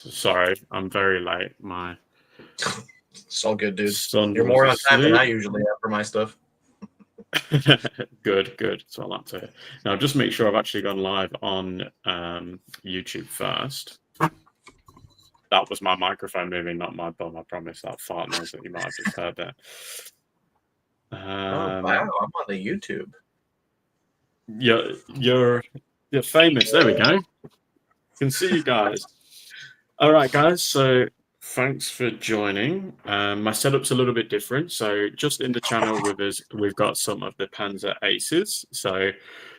Sorry, I'm very late. My It's all good, dude. son You're more on was time than I asleep. usually am for my stuff. Good. That's what I like to hear. Now, just make sure I've actually gone live on YouTube first. That was my microphone moving, not my bum. I promise. That fart noise that you might have just heard there. Oh, wow, I'm on the YouTube. You're famous. There we go. Can see you guys. All right, guys. So thanks for joining. My setup's a little bit different. So just in the channel with us, we've got some of the Panzer Aces. So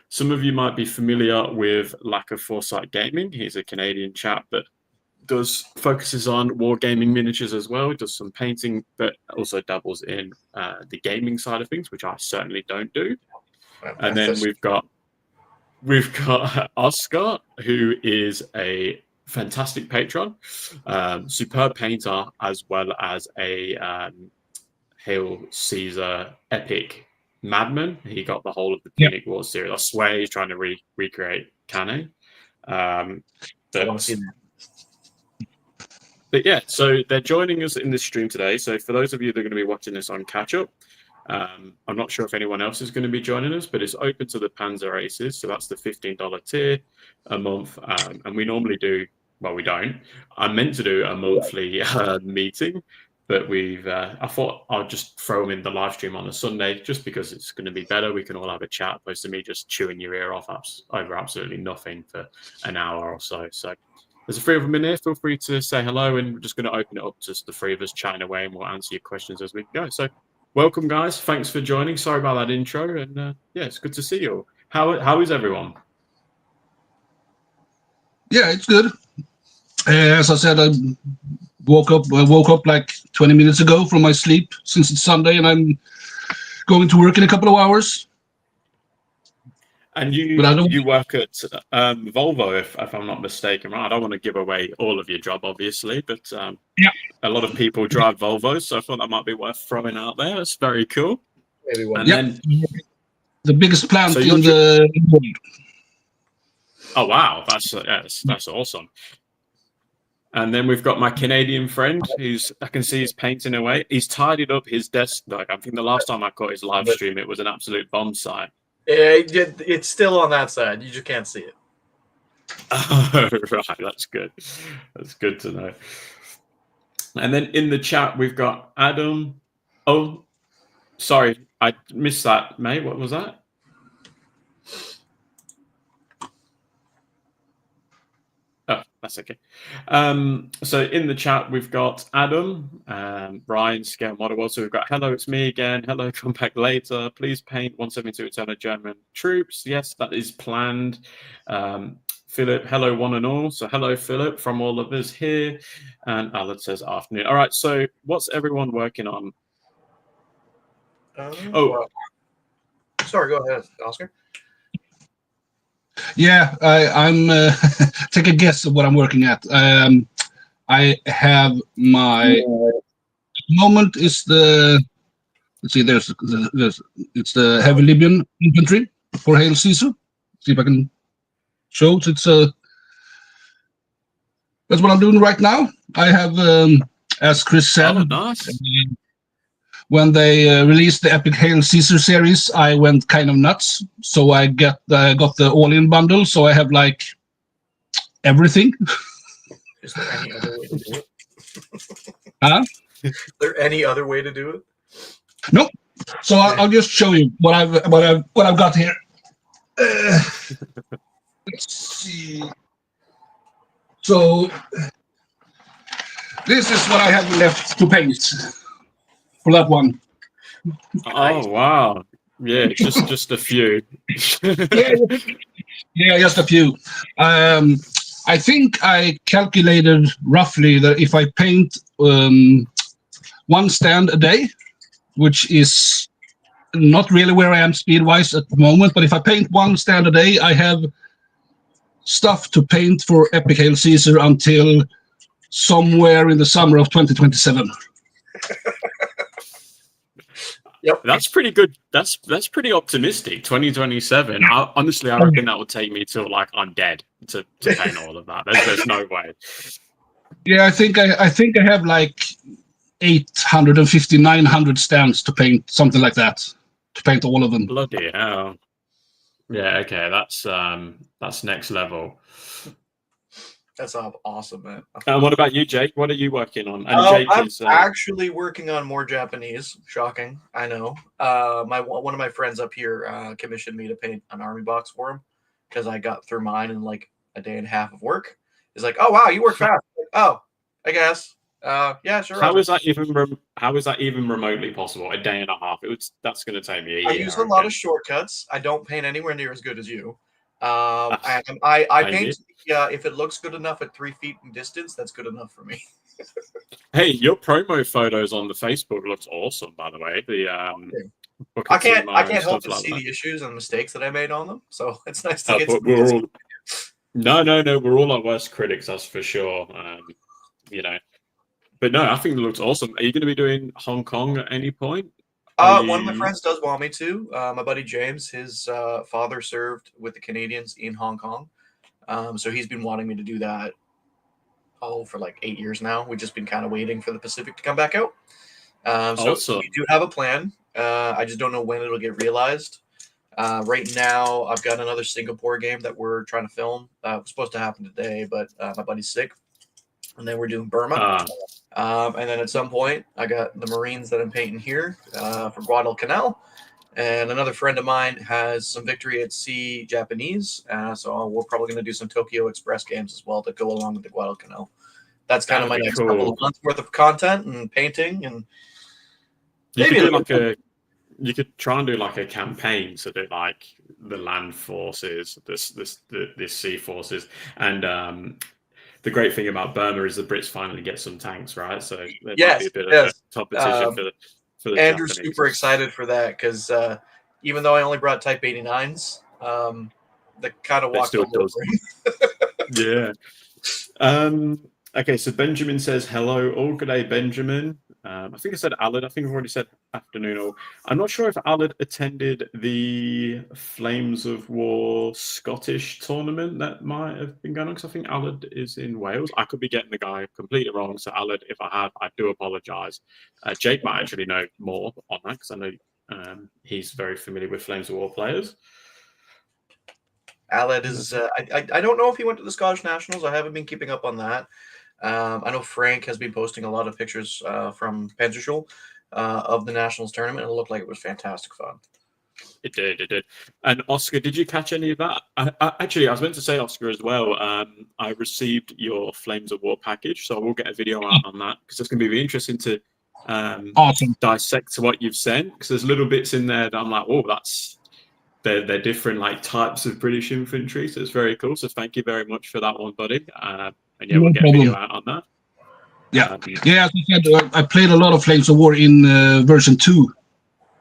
some of you might be familiar with Lack of Foresight Gaming. He's a Canadian chap that focuses on wargaming miniatures as well. Does some painting, but also dabbles in the gaming side of things, which I certainly don't do. And then we've got Oscar, who is a fantastic patron, superb painter, as well as a Hail Caesar epic madman. He got the whole of the Punic War series. I swear he's trying to recreate Cannae. I want to see that. But yeah, so they're joining us in this stream today. So for those of you that are going to be watching this on catch up, I'm not sure if anyone else is going to be joining us, but it's open to the Panzer Aces. So that's the $15 tier a month. And we normally do, well, we don't. I'm meant to do a monthly meeting, but I thought I'll just throw them in the live stream on a Sunday just because it's going to be better. We can all have a chat opposed to me just chewing your ear off over absolutely nothing for an hour or so. So there's the three of them in here. Feel free to say hello, and we're just going to open it up to the three of us chatting away, and we'll answer your questions as we go. So welcome, guys. Thanks for joining. Sorry about that intro, and yeah, it's good to see you all. How is everyone? Yeah, it's good. As I said, I woke up like 20 minutes ago from my sleep since it's Sunday, and I'm going to work in a couple of hours. And you work at Volvo, if I'm not mistaken, right? I don't want to give away all of your job, obviously, but yeah, a lot of people drive Volvos, so I thought that might be worth throwing out there. That's very cool. Maybe one. And then the biggest plant in the world. Oh wow, that's awesome. And then we've got my Canadian friend, I can see he's painting away. He's tidied up his desk. Like I think the last time I caught his live stream, it was an absolute bomb site. It's still on that side. You just can't see it. Oh, right, that's good. That's good to know. And then in the chat, we've got Adam. Oh, sorry, I missed that, mate. What was that? Oh, that's okay. So in the chat, we've got Adam, Brian, Scale Model. So we've got, hello, it's me again. Hello, come back later. Please paint 172 Eternal German troops. Yes, that is planned. Philip, hello, one and all. So hello, Philip, from all of us here. And Alan says afternoon. All right, so what's everyone working on? Sorry, go ahead, Oscar. Yeah, I'm take a guess of what I'm working at. I have my at the moment is the let's see, it's the heavy Libyan infantry for Hail Caesar. See if I can show it. It's that's what I'm doing right now. I have as Chris said, nice. When they released the Epic Hail Caesar series, I went kind of nuts. So I got the all-in bundle. So I have like everything. Is there any other way to do it? Huh? Is there any other way to do it? Nope. So I'll just show you what I've got here. Let's see. So this is what I have left to paint for that one. Oh wow! Yeah, just a few. yeah, just a few. I think I calculated roughly that if I paint one stand a day, which is not really where I am speed-wise at the moment, but if I paint one stand a day, I have stuff to paint for Epic Hail Caesar until somewhere in the summer of 2027. Yep, that's pretty good. That's pretty optimistic. 2027. Honestly, I reckon that would take me till like I'm dead to paint all of that. There's no way. Yeah, I think I have like 850, 900 stands to paint, something like that, to paint all of them. Bloody hell. Yeah, okay, that's next level. That's awesome, man. And what about you, Jake? What are you working on? And Oh, Jake I'm is actually working on more Japanese. Shocking, I know. One of my friends up here commissioned me to paint an army box for him because I got through mine in like a day and a half of work. He's like, "Oh wow, you work fast." Like, oh, I guess. Yeah, sure. how is that even remotely possible? A day and a half. That's going to take me a I year. use a lot of shortcuts. I don't paint anywhere near as good as you. And I Maybe. paint. If it looks good enough at 3 feet in distance, that's good enough for me. Hey, your promo photos on the Facebook looks awesome, by the way. The I buckets can't. and I and can't help stuff but like see that. the issues and mistakes that I made on them. So it's nice to get But some. we're all no, we're all our worst critics, that's for sure. You know, but no, I think it looks awesome. Are you going to be doing Hong Kong at any point? One of my friends does want me to. My buddy James, his father served with the Canadians in Hong Kong, so he's been wanting me to do that. For like 8 years now. We've just been kind of waiting for the Pacific to come back out. So Awesome. we do have a plan. I just don't know when it'll get realized. Right now, I've got another Singapore game that we're trying to film. It was supposed to happen today, but my buddy's sick. And then we're doing Burma. And then at some point, I got the Marines that I'm painting here for Guadalcanal. And another friend of mine has some Victory at Sea Japanese. So we're probably going to do some Tokyo Express games as well to go along with the Guadalcanal. That's kind of my next couple of months worth of content and painting. And you could do like you could try and do like a campaign to do like the land forces, the sea forces, and the great thing about Burma is the Brits finally get some tanks, right? So there might be a bit of a competition for the Andrew's Japanese. super excited for that because even though I only brought Type 89s, the kind of walked all over him. Yeah. Okay, so Benjamin says hello. All good day, Benjamin. I think I said Alad. I think I've already said afternoon. Or I'm not sure if Alad attended the Flames of War Scottish tournament that might have been going on, because I think Alad is in Wales. I could be getting the guy completely wrong. So Alad, if I have, I do apologise. Jake might actually know more on that because I know he's very familiar with Flames of War players. Alad is. I don't know if he went to the Scottish Nationals. I haven't been keeping up on that. I know Frank has been posting a lot of pictures from Panzers of the Nationals tournament. It looked like it was fantastic fun. It did. And Oscar, did you catch any of that? Actually, I was meant to say, Oscar, as well. I received your Flames of War package, so I will get a video out on that because it's going to be really interesting to dissect what you've sent, because there's little bits in there that I'm like, oh, they're different like types of British infantry, so it's very cool. So thank you very much for that one, buddy. And yeah, we'll get a video out on that. Yeah, as I said, I played a lot of Flames of War in version 2.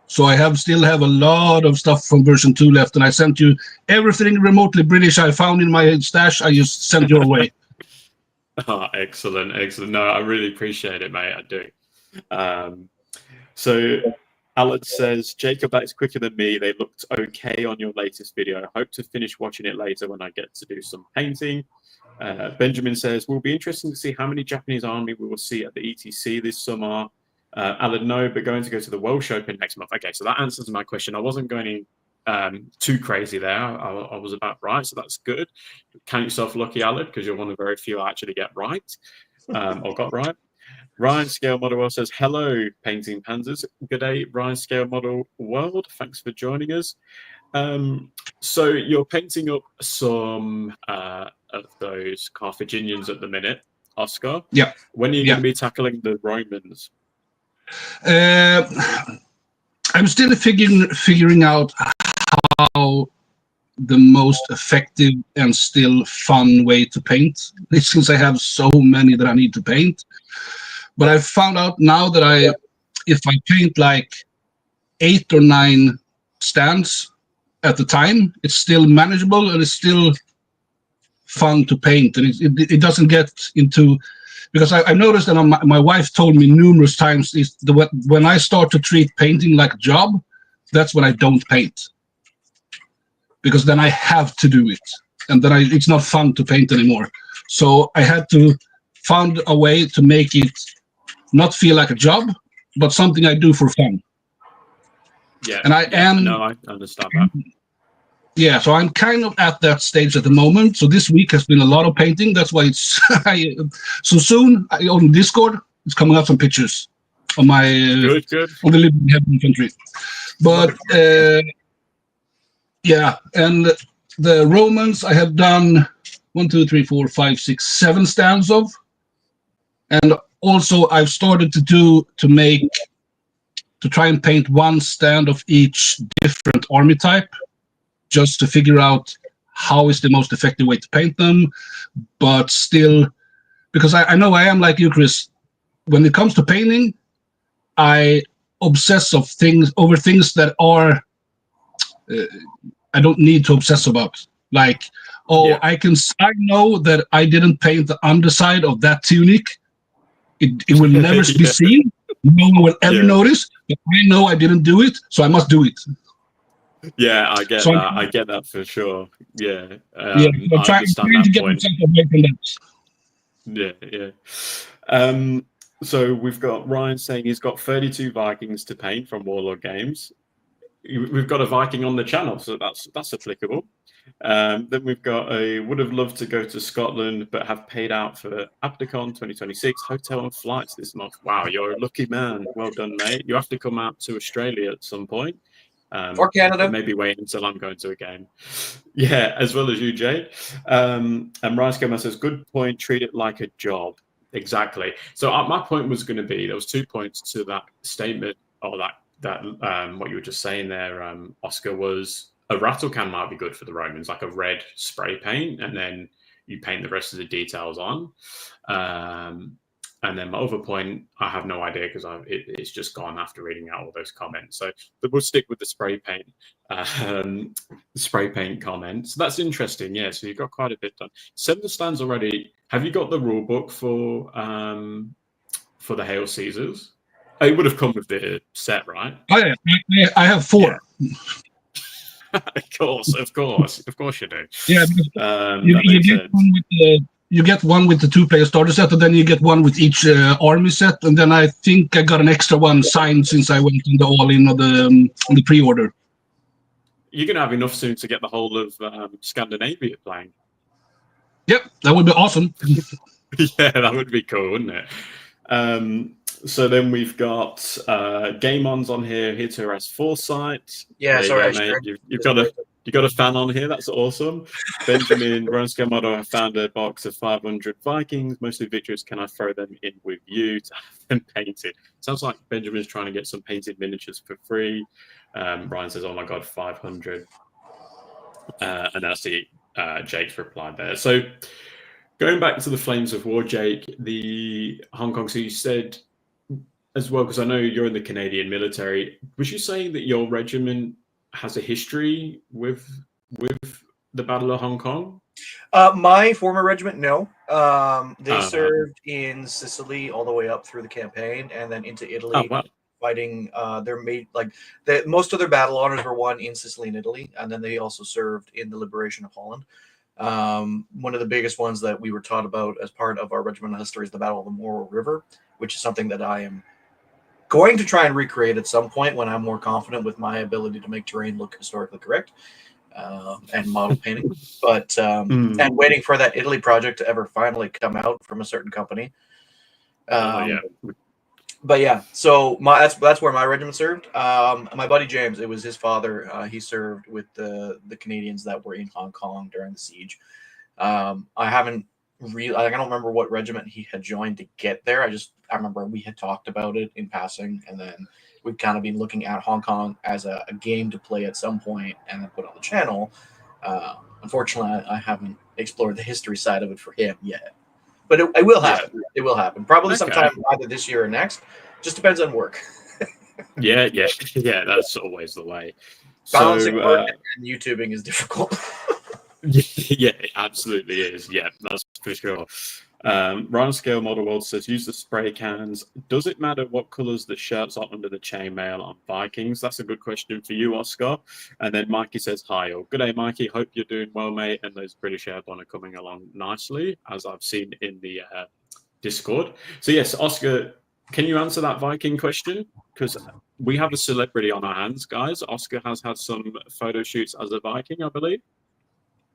So I still have a lot of stuff from version 2 left, and I sent you everything remotely British I found in my stash. I just sent your way. Oh, excellent. No, I really appreciate it, mate. I do. So Alan says, Jacob, that is quicker than me. They looked okay on your latest video. I hope to finish watching it later when I get to do some painting. Benjamin says, will be interesting to see how many Japanese army we will see at the ETC this summer. Alan, no, but going to go to the Welsh Open next month. Okay, so that answers my question. I wasn't going too crazy there. I was about right, so that's good. Count yourself lucky, Alan, because you're one of the very few I actually get right, or got right. Ryan Scale Model World says, hello, Painting Panzers. Good day, Ryan Scale Model World. Thanks for joining us. So you're painting up some of those Carthaginians at the minute, Oscar. Yeah. When are you going to be tackling the Romans? I'm still figuring out how the most effective and still fun way to paint, since I have so many that I need to paint. But I found out now that if I paint like 8 or 9 stands at the time, it's still manageable and it's still fun to paint, and it doesn't get into, because I noticed, and my wife told me numerous times, when I start to treat painting like a job, that's when I don't paint, because then I have to do it, and then it's not fun to paint anymore. So I had to found a way to make it not feel like a job, but something I do for fun. Yeah. And I am, No, I understand that. yeah, so I'm kind of at that stage at the moment. So this week has been a lot of painting. That's why it's so soon on Discord. It's coming up some pictures on my Good. on the living heaven country. But yeah, and the Romans I have done 1, 2, 3, 4, 5, 6, 7 stands of, and also I've started to try and paint one stand of each different army type, just to figure out how is the most effective way to paint them. But still, because I know I am like you, Chris, when it comes to painting, I obsess over things that are I don't need to obsess about. Like, I know that I didn't paint the underside of that tunic. It will never be seen. No one will ever notice. But I know I didn't do it, so I must do it. Yeah, I get that. I get that for sure. Yeah, I understand that point. Yeah. So we've got Ryan saying he's got 32 Vikings to paint from Warlord Games. We've got a Viking on the channel, so that's applicable. Then we've got would have loved to go to Scotland, but have paid out for Abdicon 2026 hotel and flights this month. Wow, you're a lucky man. Well done, mate. You have to come out to Australia at some point. Or Canada. Maybe wait until I'm going to a game. Yeah, as well as you, Jay. And Ryan Skimmer says, good point, treat it like a job. Exactly. So my point was going to be, there was 2 points to that statement, or that what you were just saying there, Oscar, was a rattle can might be good for the Romans, like a red spray paint, and then you paint the rest of the details on. And then my other point, I have no idea because it's just gone after reading out all those comments. So we'll stick with the spray paint comment. So that's interesting. Yeah. So you've got quite a bit done. 7 stands already. Have you got the rule book for the Hail Caesars? It would have come with the set, right? Oh yeah, I have 4. Yeah. Of course you do. Yeah, you get one with the 2-player starter set, and then you get one with each army set, and then I think I got an extra one signed since I went in the all-in on the pre-order. You're gonna have enough soon to get the whole of Scandinavia playing. Yep, that would be awesome. Yeah, that would be cool, wouldn't it? So then we've got Game On's on here to harass Foresight. Yeah, sorry, mate. You've got a fan on here. That's awesome. Benjamin Ronska Model have found a box of 500 Vikings, mostly victorious. Can I throw them in with you to have them painted? Sounds like Benjamin's trying to get some painted miniatures for free. Ryan says, "Oh my god, 500," and that's the Jake's reply there. So going back to the Flames of War, Jake, the Hong Kong. So you said as well, because I know you're in the Canadian military. Was you saying that your regiment has a history with the Battle of Hong Kong? My former regiment, no. They served in Sicily all the way up through the campaign, and then into Italy, fighting. Most of their battle honors were won in Sicily and Italy, and then they also served in the liberation of Holland. One of the biggest ones that we were taught about as part of our regimental history is the Battle of the Moro River, which is something that I am going to try and recreate at some point when I'm more confident with my ability to make terrain look historically correct and model painting. But and waiting for that Italy project to ever finally come out from a certain company. But yeah, so that's where my regiment served. My buddy James, it was his father. He served with the Canadians that were in Hong Kong during the siege. I don't remember what regiment he had joined to get there. I remember we had talked about it in passing, and then we've kind of been looking at Hong Kong as a game to play at some point and then put on the channel. Unfortunately, I haven't explored the history side of it for him yet, but it will happen. Yeah. It will happen probably sometime either this year or next. Just depends on work. Yeah. That's always the way. Balancing work and YouTubing is difficult. Yeah, it absolutely is. Yeah, that's for sure. Ryan Scale Model World says, use the spray cans. Does it matter what colours the shirts are under the chainmail on Vikings? That's a good question for you, Oscar. And then Mikey says, hi. Good day, Mikey. Hope you're doing well, mate. And those British Airborne are coming along nicely, as I've seen in the Discord. So yes, Oscar, can you answer that Viking question? Because we have a celebrity on our hands, guys. Oscar has had some photo shoots as a Viking, I believe.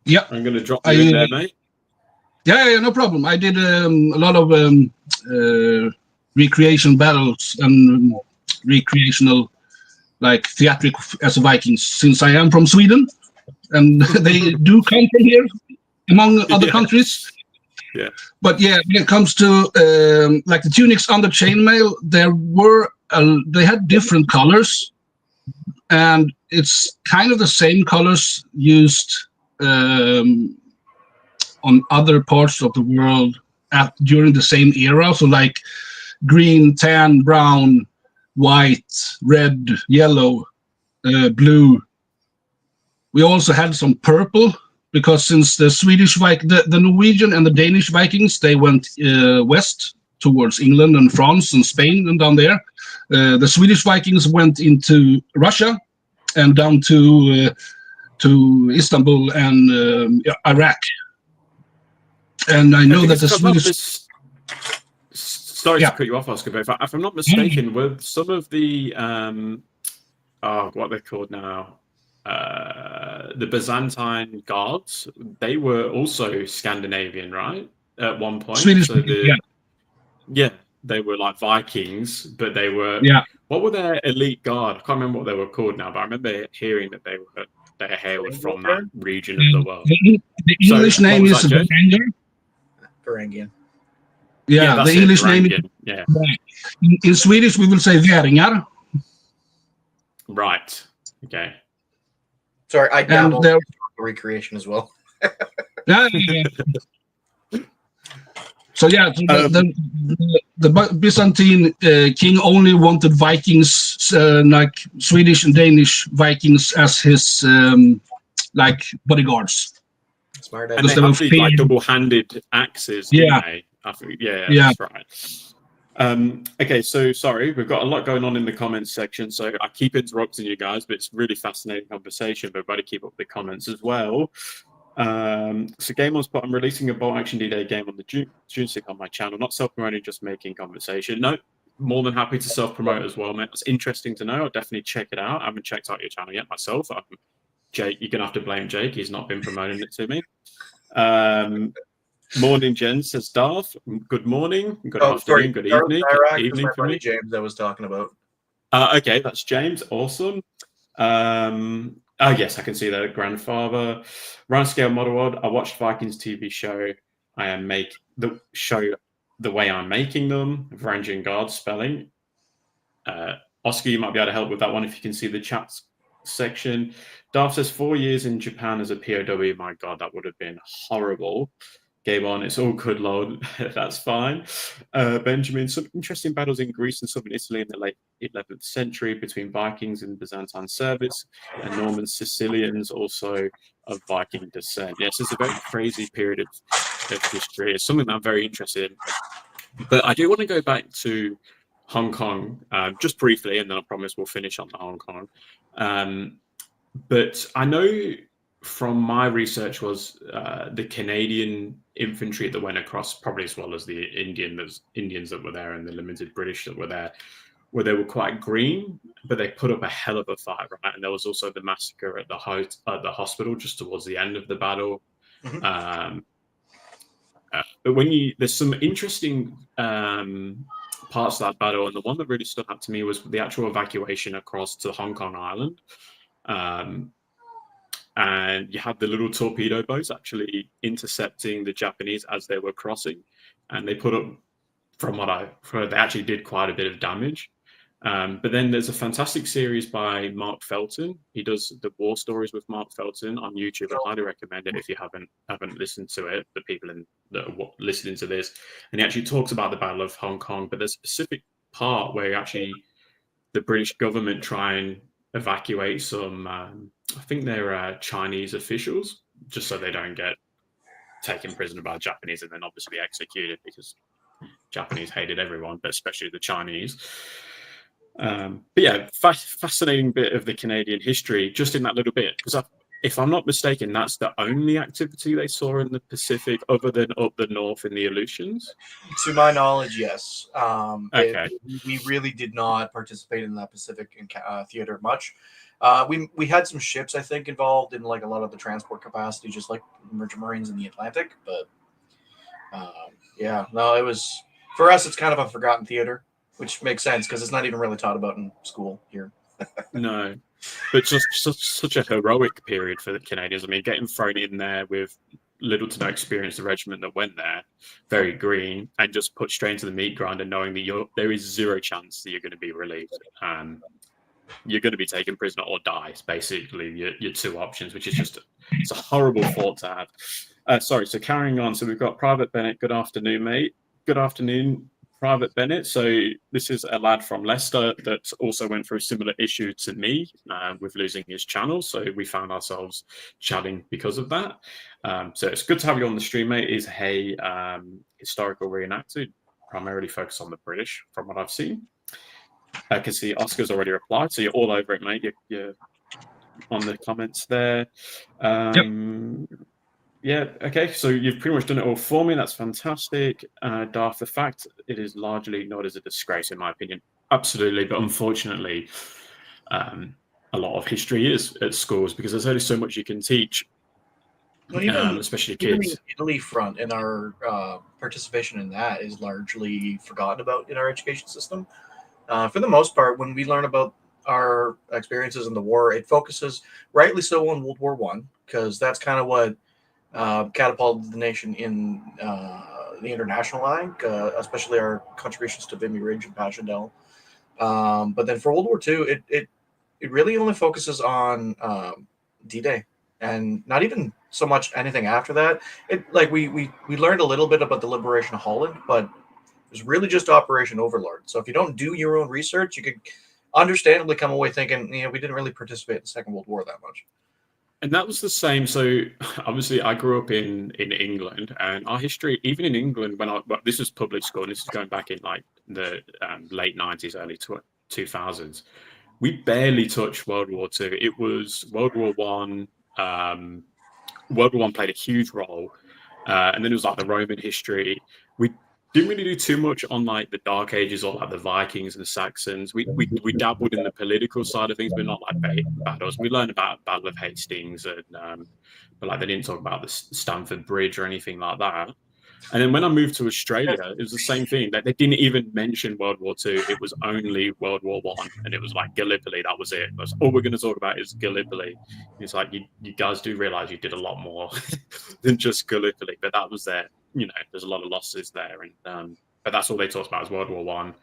Yeah, I'm going to drop you in there, mate. Yeah, no problem. I did a lot of recreation battles and recreational, like theatric as a Vikings, since I am from Sweden, and they do come from here, among other countries. Yeah. But yeah, when it comes to like the tunics under chainmail, they had different colors, and it's kind of the same colors used on other parts of the world during the same era. So like green, tan, brown, white, red, yellow, blue. We also had some purple, because since the Norwegian and the Danish Vikings, they went west towards England and France and Spain and down there. The Swedish Vikings went into Russia and down to Istanbul and Iraq. And I know that the Swedish... Sorry to cut you off, Oscar, but if I'm not mistaken, were some of the what they're called now, the Byzantine guards, they were also Scandinavian, right? At one point. Swedish, so they were like Vikings, but they were what were their elite guard? I can't remember what they were called now, but I remember hearing that they hailed from that region of the world. The English name is Varangian. Yeah, the English name is... Yeah. In Swedish, we will say väringar. Right. Okay. Sorry, I dabbled in recreation as well. Yeah. So yeah, the Byzantine king only wanted Vikings, like Swedish and Danish Vikings, as his like bodyguards. Smart. And they have these like double-handed axes. That's right. Okay, so sorry, we've got a lot going on in the comments section, so I keep interrupting you guys, but it's really fascinating conversation. But everybody keep up the comments as well. So Game On Spot, I'm releasing a Bolt Action D-Day game on the June 6th on my channel. Not self-promoting, just making conversation. No, more than happy to self-promote as well, mate. That's interesting to know. I'll definitely check it out. I haven't checked out your channel yet myself. Jake, you're going to have to blame Jake. He's not been promoting it to me. Morning, Jen, says Darth. Good morning, good afternoon, good evening. Good evening for me. James, I was talking about. Okay, that's James. Awesome. Yes, I can see that. Grandfather. Round scale model world. I watched Vikings TV show. I make the show the way I'm making them. Varangian guard spelling. Oscar, you might be able to help with that one if you can see the chat section. Darth says 4 years in Japan as a POW. My God, that would have been horrible. Game on, it's all good, Lord. That's fine. Benjamin, some interesting battles in Greece and southern Italy in the late 11th century between Vikings and Byzantine service and Norman Sicilians, also of Viking descent. Yes, it's a very crazy period of history. It's something that I'm very interested in. But I do want to go back to Hong Kong just briefly, and then I promise we'll finish on the Hong Kong. But I know from my research was the Canadian infantry that went across, probably as well as the Indians that were there and the limited British that were there, where they were quite green, but they put up a hell of a fight, right? And there was also the massacre at the hospital just towards the end of the battle. Mm-hmm. But there's some interesting parts of that battle, and the one that really stood out to me was the actual evacuation across to Hong Kong Island. And you had the little torpedo boats actually intercepting the Japanese as they were crossing, and they put up, from what I've heard, they actually did quite a bit of damage. But then there's a fantastic series by Mark Felton. He does the war stories with Mark Felton on YouTube. I highly recommend it if you haven't listened to it, the people that are listening to this. And he actually talks about the Battle of Hong Kong, but there's a specific part where the British government try and evacuate some, I think they're Chinese officials, just so they don't get taken prisoner by Japanese and then obviously executed, because Japanese hated everyone, but especially the Chinese. But yeah, fascinating bit of the Canadian history just in that little bit, because if I'm not mistaken, that's the only activity they saw in the Pacific other than up the north in the Aleutians. To my knowledge, yes. Okay. We really did not participate in that Pacific theater much. We had some ships, I think, involved in like a lot of the transport capacity, just like merchant marines in the Atlantic. But yeah, no, it was for us. It's kind of a forgotten theater, which makes sense because it's not even really taught about in school here. No, but just such a heroic period for the Canadians. I mean, getting thrown in there with little to no experience, the regiment that went there, very green, and just put straight into the meat grinder, knowing that there is zero chance that you're going to be relieved. You're going to be taken prisoner or die. It's basically your two options, which is just it's a horrible thought to have. Sorry. So carrying on. So we've got Private Bennett. Good afternoon, mate. Good afternoon, Private Bennett. So this is a lad from Leicester that also went through a similar issue to me with losing his channel. So we found ourselves chatting because of that. So it's good to have you on the stream, mate. Is a historical reenactor, primarily focused on the British, from what I've seen. I can see Oscar's already replied, so you're all over it, mate. You're on the comments there. Yep. Yeah, okay, so you've pretty much done it all for me. That's fantastic. Darth, the fact it is largely not as a disgrace, in my opinion. Absolutely, but unfortunately, a lot of history is at schools because there's only so much you can teach, Well, especially even kids. the Italy front and our participation in that is largely forgotten about in our education system. For the most part, when we learn about our experiences in the war, it focuses, rightly so, on World War One, because that's kind of what catapulted the nation in the international line, especially our contributions to Vimy Ridge and Passchendaele. But then for World War II, it really only focuses on D-Day, and not even so much anything after that. We learned a little bit about the liberation of Holland, but it was really just Operation Overlord. So if you don't do your own research, you could understandably come away thinking, we didn't really participate in the Second World War that much. And that was the same. So obviously I grew up in England, and our history, even in England, this was public school, and this is going back in like the late 90s, early 2000s, we barely touched World War II. It was World War One. World War One played a huge role. And then it was like the Roman history. We didn't really do too much on like the Dark Ages or like the Vikings and the Saxons. We dabbled in the political side of things, but not like battles. We learned about Battle of Hastings, and but like they didn't talk about the Stamford Bridge or anything like that. And then when I moved to Australia, it was the same thing. Like they didn't even mention World War II. It was only World War One, and it was like Gallipoli. That was it. That's all we're going to talk about is Gallipoli. It's like you guys do realize you did a lot more than just Gallipoli, but that was there. There's a lot of losses there, and but that's all they talked about was World War One.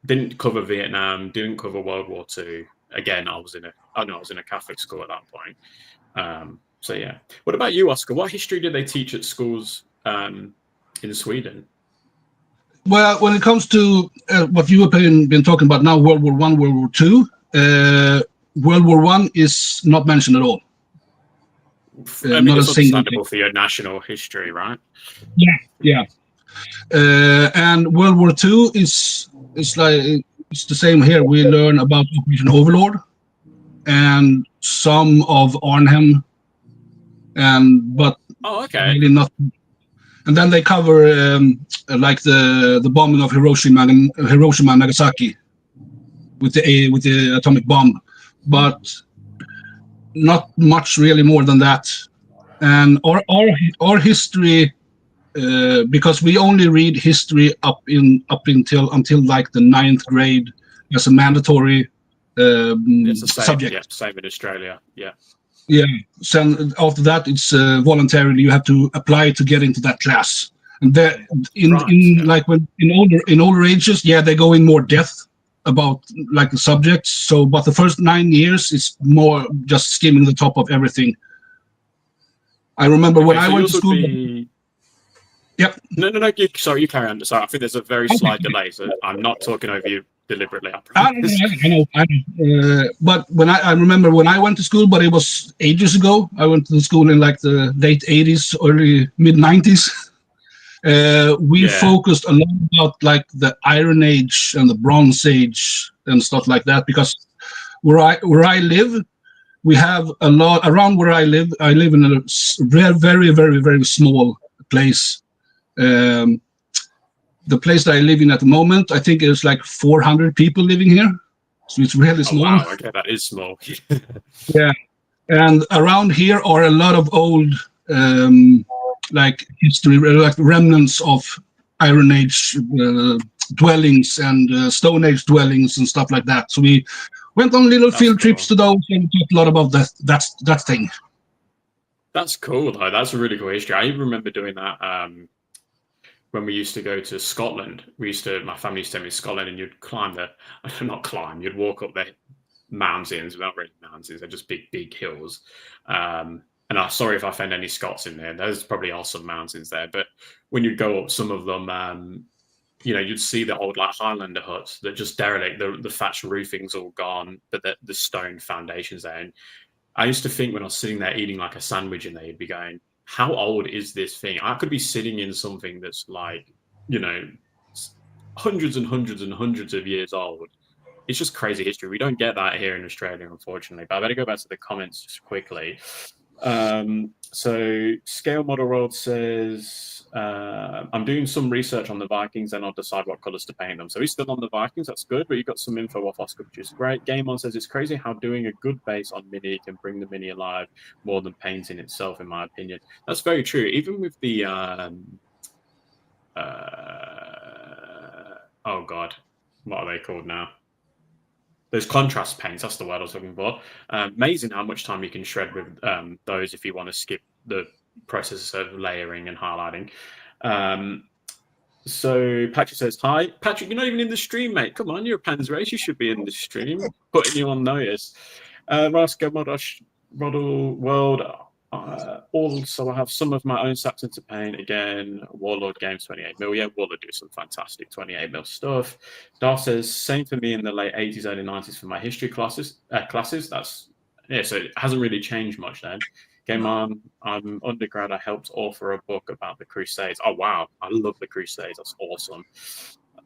Didn't cover Vietnam. Didn't cover World War II. Again, I was in a Catholic school at that point. So yeah. What about you, Oscar? What history did they teach at schools in Sweden? Well, when it comes to what you have been talking about now, World War One, World War Two, World War One is not mentioned at all. I mean, it's understandable for your national history, right? Yeah. And World War II is like it's the same here. We learn about Operation Overlord and some of Arnhem, but really not. And then they cover like the bombing of Hiroshima and Nagasaki with the atomic bomb, but not much really more than that. And our history, because we only read history up until like the 9th grade as a mandatory subject. Yeah, same in Australia. Yeah. Yeah. So after that, it's voluntarily you have to apply to get into that class. And in older ages, they go in more depth about like the subjects. So, but the first 9 years is more just skimming the top of everything. I remember when I went to school. Yep. No. Sorry, you carry on. Sorry, I think there's a very slight delay, so I'm not talking over you deliberately. I know. But when I remember when I went to school, but it was ages ago. I went to school in like the late 80s, early mid 90s. We focused a lot about like the Iron Age and the Bronze Age and stuff like that, because where I live, we have a lot around where I live. I live in a very, very, very, very small place. The place that I live in at the moment, I think there's like 400 people living here. So it's really Oh small. wow, okay, that is small. Yeah. And around here are a lot of old, like history, like remnants of Iron Age dwellings and Stone Age dwellings and stuff like that. So we went on little That's field trips to cool. those and talked a lot about that thing. That's cool though. That's a really cool history. I even remember doing that when we used to go to Scotland. My family used to take me to Scotland, and you'd you'd walk up the mountains. They're not really mountains, they're just big hills. And I'm sorry if I offend any Scots in there. There's probably are some mountains there, but when you'd go up some of them, you'd see the old like Highlander huts that just derelict. The thatched roofing's all gone, but the stone foundations there. And I used to think when I was sitting there eating like a sandwich in there, you'd be going, how old is this thing? I could be sitting in something that's like, hundreds and hundreds and hundreds of years old. It's just crazy history. We don't get that here in Australia, unfortunately. But I better go back to the comments just quickly. So Scale Model World says, I'm doing some research on the Vikings and I'll decide what colours to paint them. So he's still on the Vikings, that's good, but you've got some info off Oscar, which is great. Game On says, it's crazy how doing a good base on Mini can bring the Mini alive more than painting itself, in my opinion. That's very true. Even with the, oh God, what are they called now? Those contrast paints, that's the word I was looking for. Amazing how much time you can shred with those if you want to skip the process of layering and highlighting. So Patrick says, hi. Patrick, you're not even in the stream, mate. Come on, you're a Panzers. You should be in the stream. Putting you on notice. Raska Model World. Also, I have some of my own Saxon to paint again. Warlord Games 28mm. Yeah, Warlord do some fantastic 28mm stuff. Darth says, same for me in the late 80s, early 90s for my history classes. That's so it hasn't really changed much then. Game On, I'm undergrad. I helped author a book about the Crusades. Oh wow, I love the Crusades. That's awesome.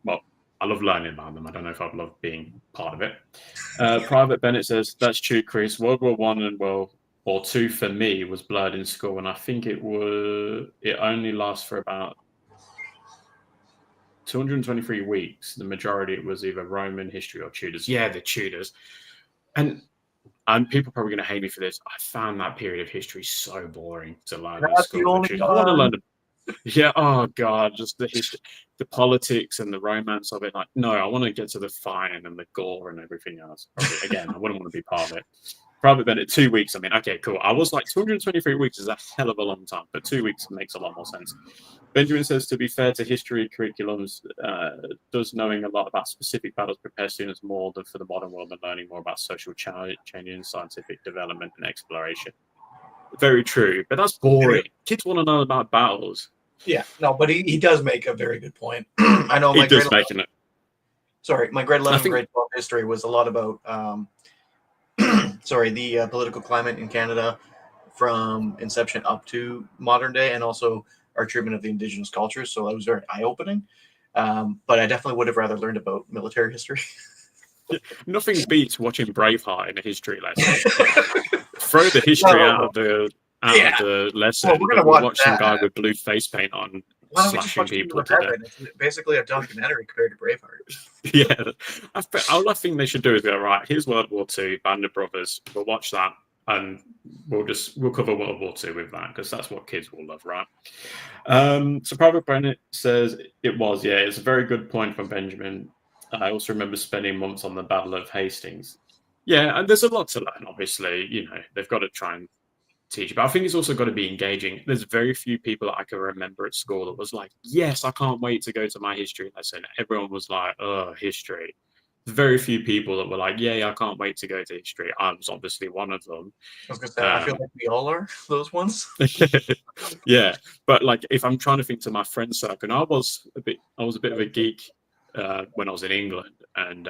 Well, I love learning about them. I don't know if I'd love being part of it. Private Bennett says, that's true, Chris. World War I and World War II for me was blurred in school, and I think it only lasts for about 223 weeks. The majority it was either Roman history or Tudors. Yeah, the Tudors. And people are probably going to hate me for this. I found that period of history so boring to learn at school. I want to learn yeah, oh God, just the history, the politics and the romance of it. Like, no, I want to get to the fighting and the gore and everything else. Again, I wouldn't want to be part of it. Private Bennett, 2 weeks. I mean, okay, cool. I was like, 223 weeks is a hell of a long time, but 2 weeks makes a lot more sense. Benjamin says, to be fair to history curriculums, does knowing a lot about specific battles prepare students more than for the modern world and learning more about social changes, scientific development, and exploration. Very true, but that's boring. Kids want to know about battles. Yeah, no, but he does make a very good point. I know my grade 11, my grade 11, grade 12 history was a lot about the political climate in Canada from inception up to modern day, and also our treatment of the indigenous cultures. So that was very eye-opening. But I definitely would have rather learned about military history. Nothing beats watching Braveheart in a history lesson. Throw the history out of the lesson. Well, we're gonna watch some guy with blue face paint on slashing people to death. It's basically a documentary compared to Braveheart. Yeah, all I think they should do is go, right, here's World War II, Band of Brothers. We'll watch that, and we'll cover World War II with that, because that's what kids will love, right? So Private Bennett says it's a very good point from Benjamin. I also remember spending months on the Battle of Hastings. Yeah, and there's a lot to learn, obviously. They've got to try and teach, but I think it's also got to be engaging. There's very few people that I can remember at school that was like, yes, I can't wait to go to my history lesson. Everyone was like, oh, history. Very few people that were like, yeah, I can't wait to go to history. I was obviously one of them. I was going to say, I feel like we all are those ones. Yeah, but like if I'm trying to think to my friend circle, and I was a bit of a geek when I was in England, and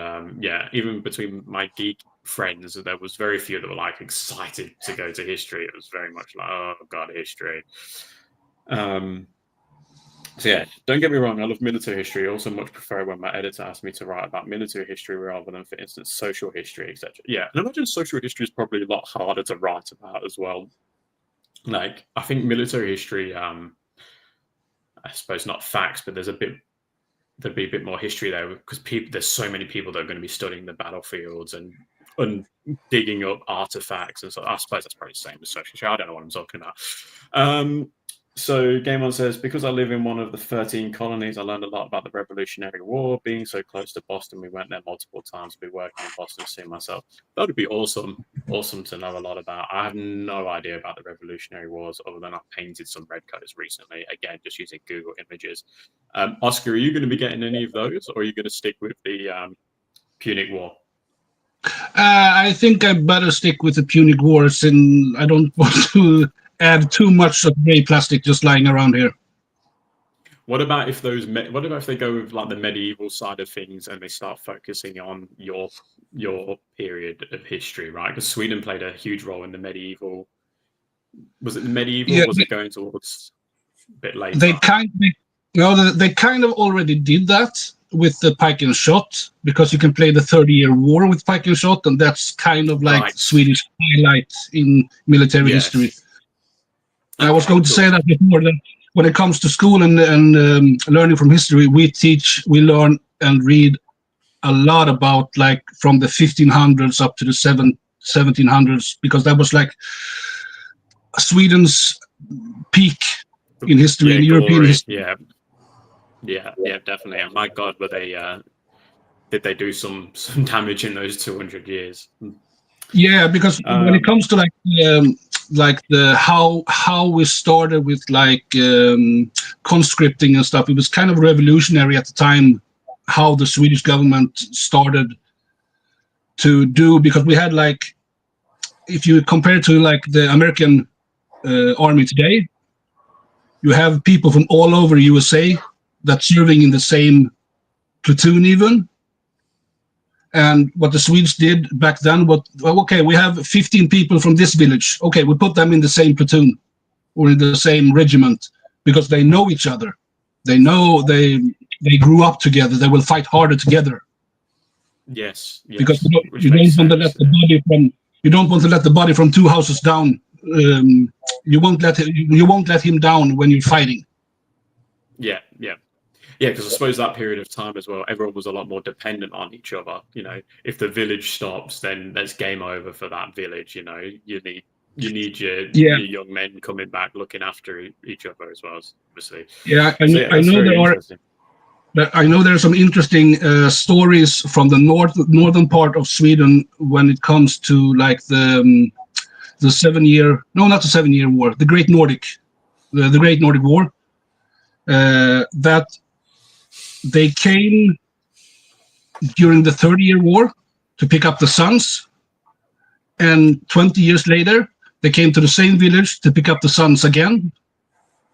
even between my geek friends, there was very few that were like excited to go to history. It was very much like, oh God, history. So yeah, don't get me wrong, I love military history. I also much prefer when my editor asks me to write about military history rather than, for instance, social history, etc. Yeah, and I imagine social history is probably a lot harder to write about as well. Like, I think military history, I suppose not facts, but there'd be a bit more history there because there's so many people that are going to be studying the battlefields and digging up artifacts and so. I suppose that's probably the same as social history. I don't know what I'm talking about. So Game On says, because I live in one of the 13 colonies, I learned a lot about the Revolutionary War. Being so close to Boston, we went there multiple times. I'll be working in Boston soon myself. That would be awesome. Awesome to know a lot about. I have no idea about the Revolutionary Wars other than I've painted some red coats recently. Again, just using Google Images. Oscar, are you going to be getting any of those, or are you going to stick with the Punic War? I think I better stick with the Punic Wars, and I don't want to add too much of gray plastic just lying around here. What about if they go with like the medieval side of things and they start focusing on your period of history, right? Because Sweden played a huge role in the medieval. Was it the medieval? Yeah, or was it going towards a bit later? they kind of already did that with the pike and shot, because you can play the 30-year war with pike and shot, and that's kind of like Swedish highlight in military history. Okay, I was going to say that before, that when it comes to school and learning from history, we learn and read a lot about, like, from the 1500s up to the 1700s, because that was like Sweden's peak in history, in European history. Yeah, definitely. And my God, were they did they do some damage in those 200 years? Yeah, because when it comes to like the how we started with like conscripting and stuff, it was kind of revolutionary at the time how the Swedish government started to do, because we had, like, if you compare to like the American army today, you have people from all over USA that's serving in the same platoon even. And what the Swedes did back then, okay, we have 15 people from this village. Okay, we put them in the same platoon or in the same regiment, because they know each other. They know they grew up together. They will fight harder together. Yes. Because you don't want to let the body from two houses down. You won't let him down when you're fighting. Yeah, because I suppose that period of time as well, everyone was a lot more dependent on each other. You know, if the village stops, then there's game over for that village. You know, you need your young men coming back looking after each other as well, obviously. Yeah, I know there are some interesting stories from the northern part of Sweden when it comes to like the 7-year, no, not the 7-year war, the Great Nordic War. That they came during the 30-year war to pick up the sons, and 20 years later they came to the same village to pick up the sons again,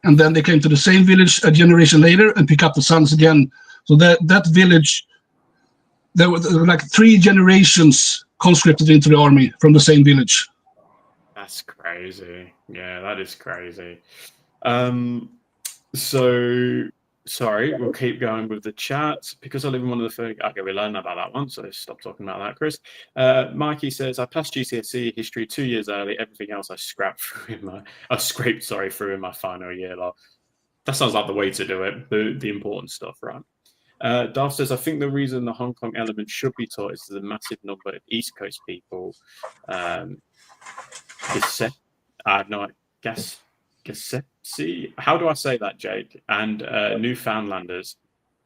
and then they came to the same village a generation later and pick up the sons again. So that village, there were like 3 generations conscripted into the army from the same village. That's crazy. Yeah, that is crazy. So, sorry, we'll keep going with the chat. Because I live in one of the 30... Okay, we learned about that one, so stop talking about that, Chris. Mikey says, I passed GCSE history 2 years early. Everything else I scraped through in my final year. Like, that sounds like the way to do it, the important stuff, right? Darth says, I think the reason the Hong Kong element should be taught is the massive number of East Coast people. How do I say that, Jake? And Newfoundlanders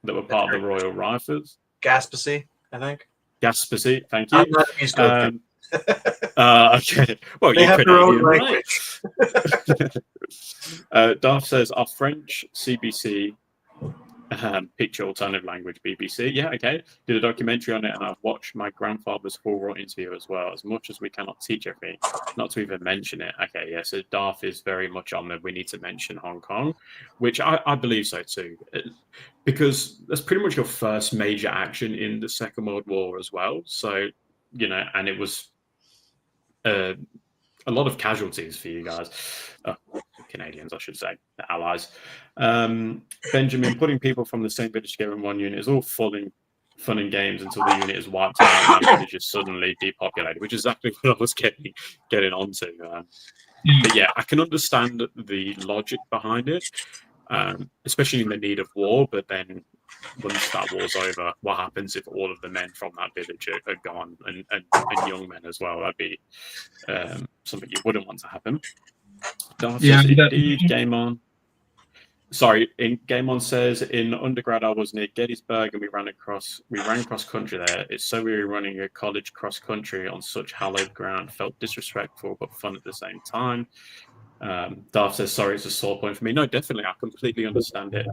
that were part of the Royal Rifles. Gaspacy, I think. Gaspacy, thank you. I'm not East Coast. Okay. Well, they you have could their own language. Darth says, our French CBC, picture alternative language BBC. Yeah, okay. Did a documentary on it, and I've watched my grandfather's full interview as well. As much as we cannot teach everything, not to even mention it. Okay, yeah. So Darth is very much on the we need to mention Hong Kong, which I believe so too, because that's pretty much your first major action in the Second World War as well. So, you know, and it was a lot of casualties for you guys. Canadians, I should say, the Allies. Benjamin, putting people from the same village together in one unit is all fun and games until the unit is wiped out and that village is suddenly depopulated, which is exactly what I was getting onto. But yeah, I can understand the logic behind it, especially in the need of war. But then once that war's over, what happens if all of the men from that village are gone and young men as well? That'd be something you wouldn't want to happen. Yeah, indeed, Game On. Sorry, Game On says in undergrad I was near Gettysburg and we ran cross country there. It's so weird running a college cross country on such hallowed ground. Felt disrespectful but fun at the same time. Darth says sorry, it's a sore point for me. No, definitely, I completely understand it.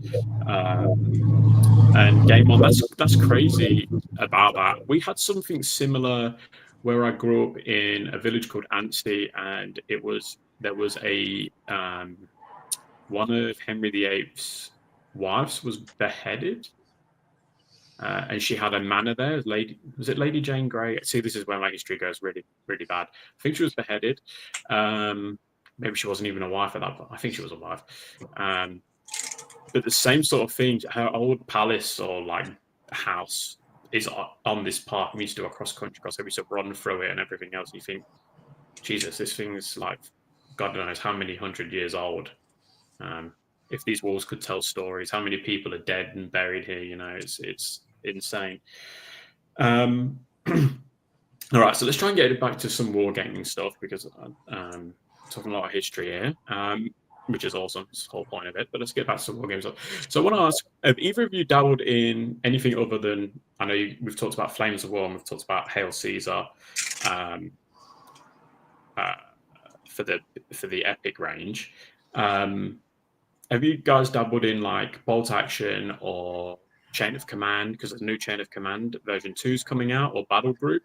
And Game On, that's crazy about that. We had something similar where I grew up in a village called Anstey, and there was a one of Henry VIII's wives was beheaded, and she had a manor there. Was it Lady Jane Grey? See, this is where my history goes really, really bad. I think she was beheaded. Maybe she wasn't even a wife at that point. I think she was a wife. But the same sort of thing, her old palace or like house is on this park. We used to do a cross-country cross. We used to run through it and everything else. You think, Jesus, this thing is like, God knows how many 100 years old. If these walls could tell stories, how many people are dead and buried here? You know, it's insane. All right, so let's try and get it back to some wargaming stuff because I'm talking a lot of history here, which is awesome. It's the whole point of it. But let's get back to some wargames. So I want to ask, have either of you dabbled in anything other than, I know we've talked about Flames of War and we've talked about Hail Caesar for the Epic range. Have you guys dabbled in like Bolt Action or Chain of Command? Because there's a new Chain of Command version 2 is coming out, or Battle Group?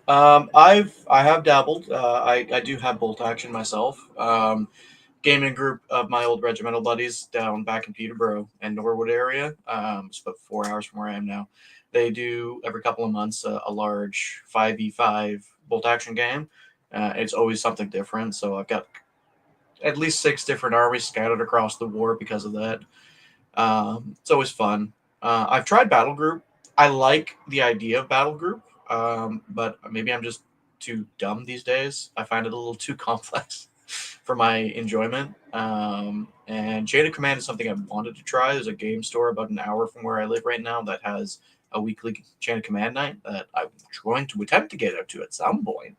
I have dabbled. I do have Bolt Action myself. Gaming group of my old regimental buddies down back in Peterborough and Norwood area. It's about 4 hours from where I am now. They do every couple of months a large 5v5 Bolt Action game. It's always something different. So I've got at least 6 different armies scattered across the war because of that. It's always fun. I've tried Battle Group. I like the idea of Battle Group, but maybe I'm just too dumb these days. I find it a little too complex for my enjoyment. And Chain of Command is something I wanted to try. There's a game store about an hour from where I live right now that has a weekly Chain of Command night that I'm going to attempt to get up to at some point.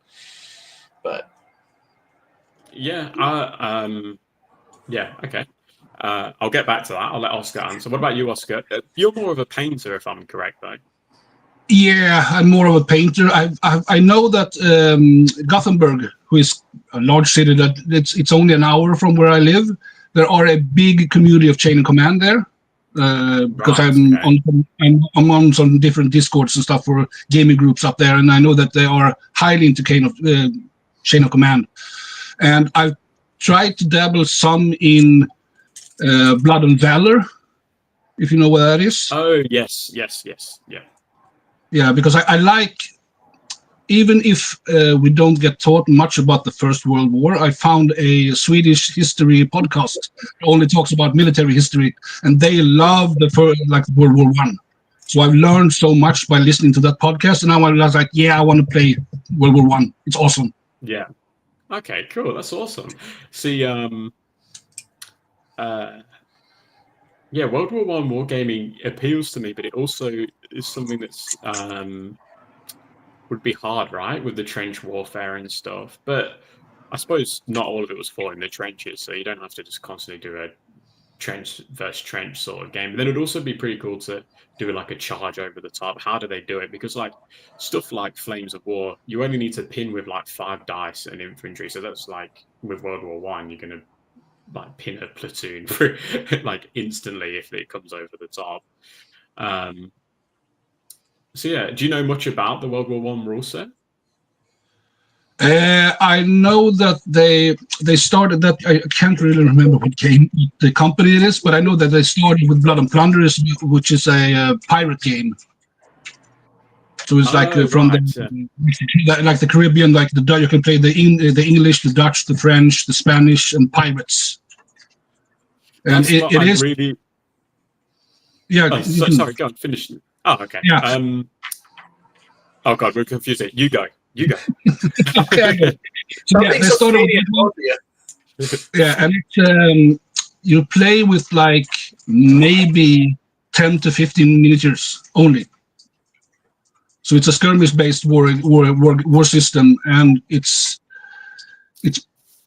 But yeah, okay. I'll get back to that. I'll let Oscar answer. What about you, Oscar? You're more of a painter, if I'm correct, though. Yeah, I'm more of a painter. I know that Gothenburg, who is a large city that it's only an hour from where I live, there are a big community of Chain of Command there. Because I'm on some different Discords and stuff for gaming groups up there, and I know that they are highly into Chain of Command. And I've tried to dabble some in Blood and Valor, if you know what that is. Oh, yes, yeah. Yeah, because I like, even if we don't get taught much about the First World War, I found a Swedish history podcast that only talks about military history, and they love World War I. So I've learned so much by listening to that podcast, and now I was like, yeah, I want to play World War I. It's awesome. Yeah. Okay, cool. That's awesome. See, World War I wargaming appeals to me, but it also is something that's would be hard, right, with the trench warfare and stuff. But I suppose not all of it was fought in the trenches, so you don't have to just constantly do a trench versus trench sort of game. But then it'd also be pretty cool to do like a charge over the top. How do they do it? Because like stuff like Flames of War, you only need to pin with like 5 dice and infantry. So that's like with World War I, you're gonna like pin a platoon for like instantly if it comes over the top. So yeah, do you know much about the World War I rule set? I know that they started that. I can't really remember what game the company it is, but I know that they started with Blood and Plunder, which is a pirate game. So it's like from like the Caribbean, like the you can play the English, the Dutch, the French, the Spanish, and pirates. And it is really. Yeah. Oh, sorry, go on, finish. Oh, okay. Yeah. Oh God, we're confusing. You go. Okay, I go. So yeah, they started with yeah, and it's you play with like maybe 10 to 15 miniatures only. So it's a skirmish-based war system, and it's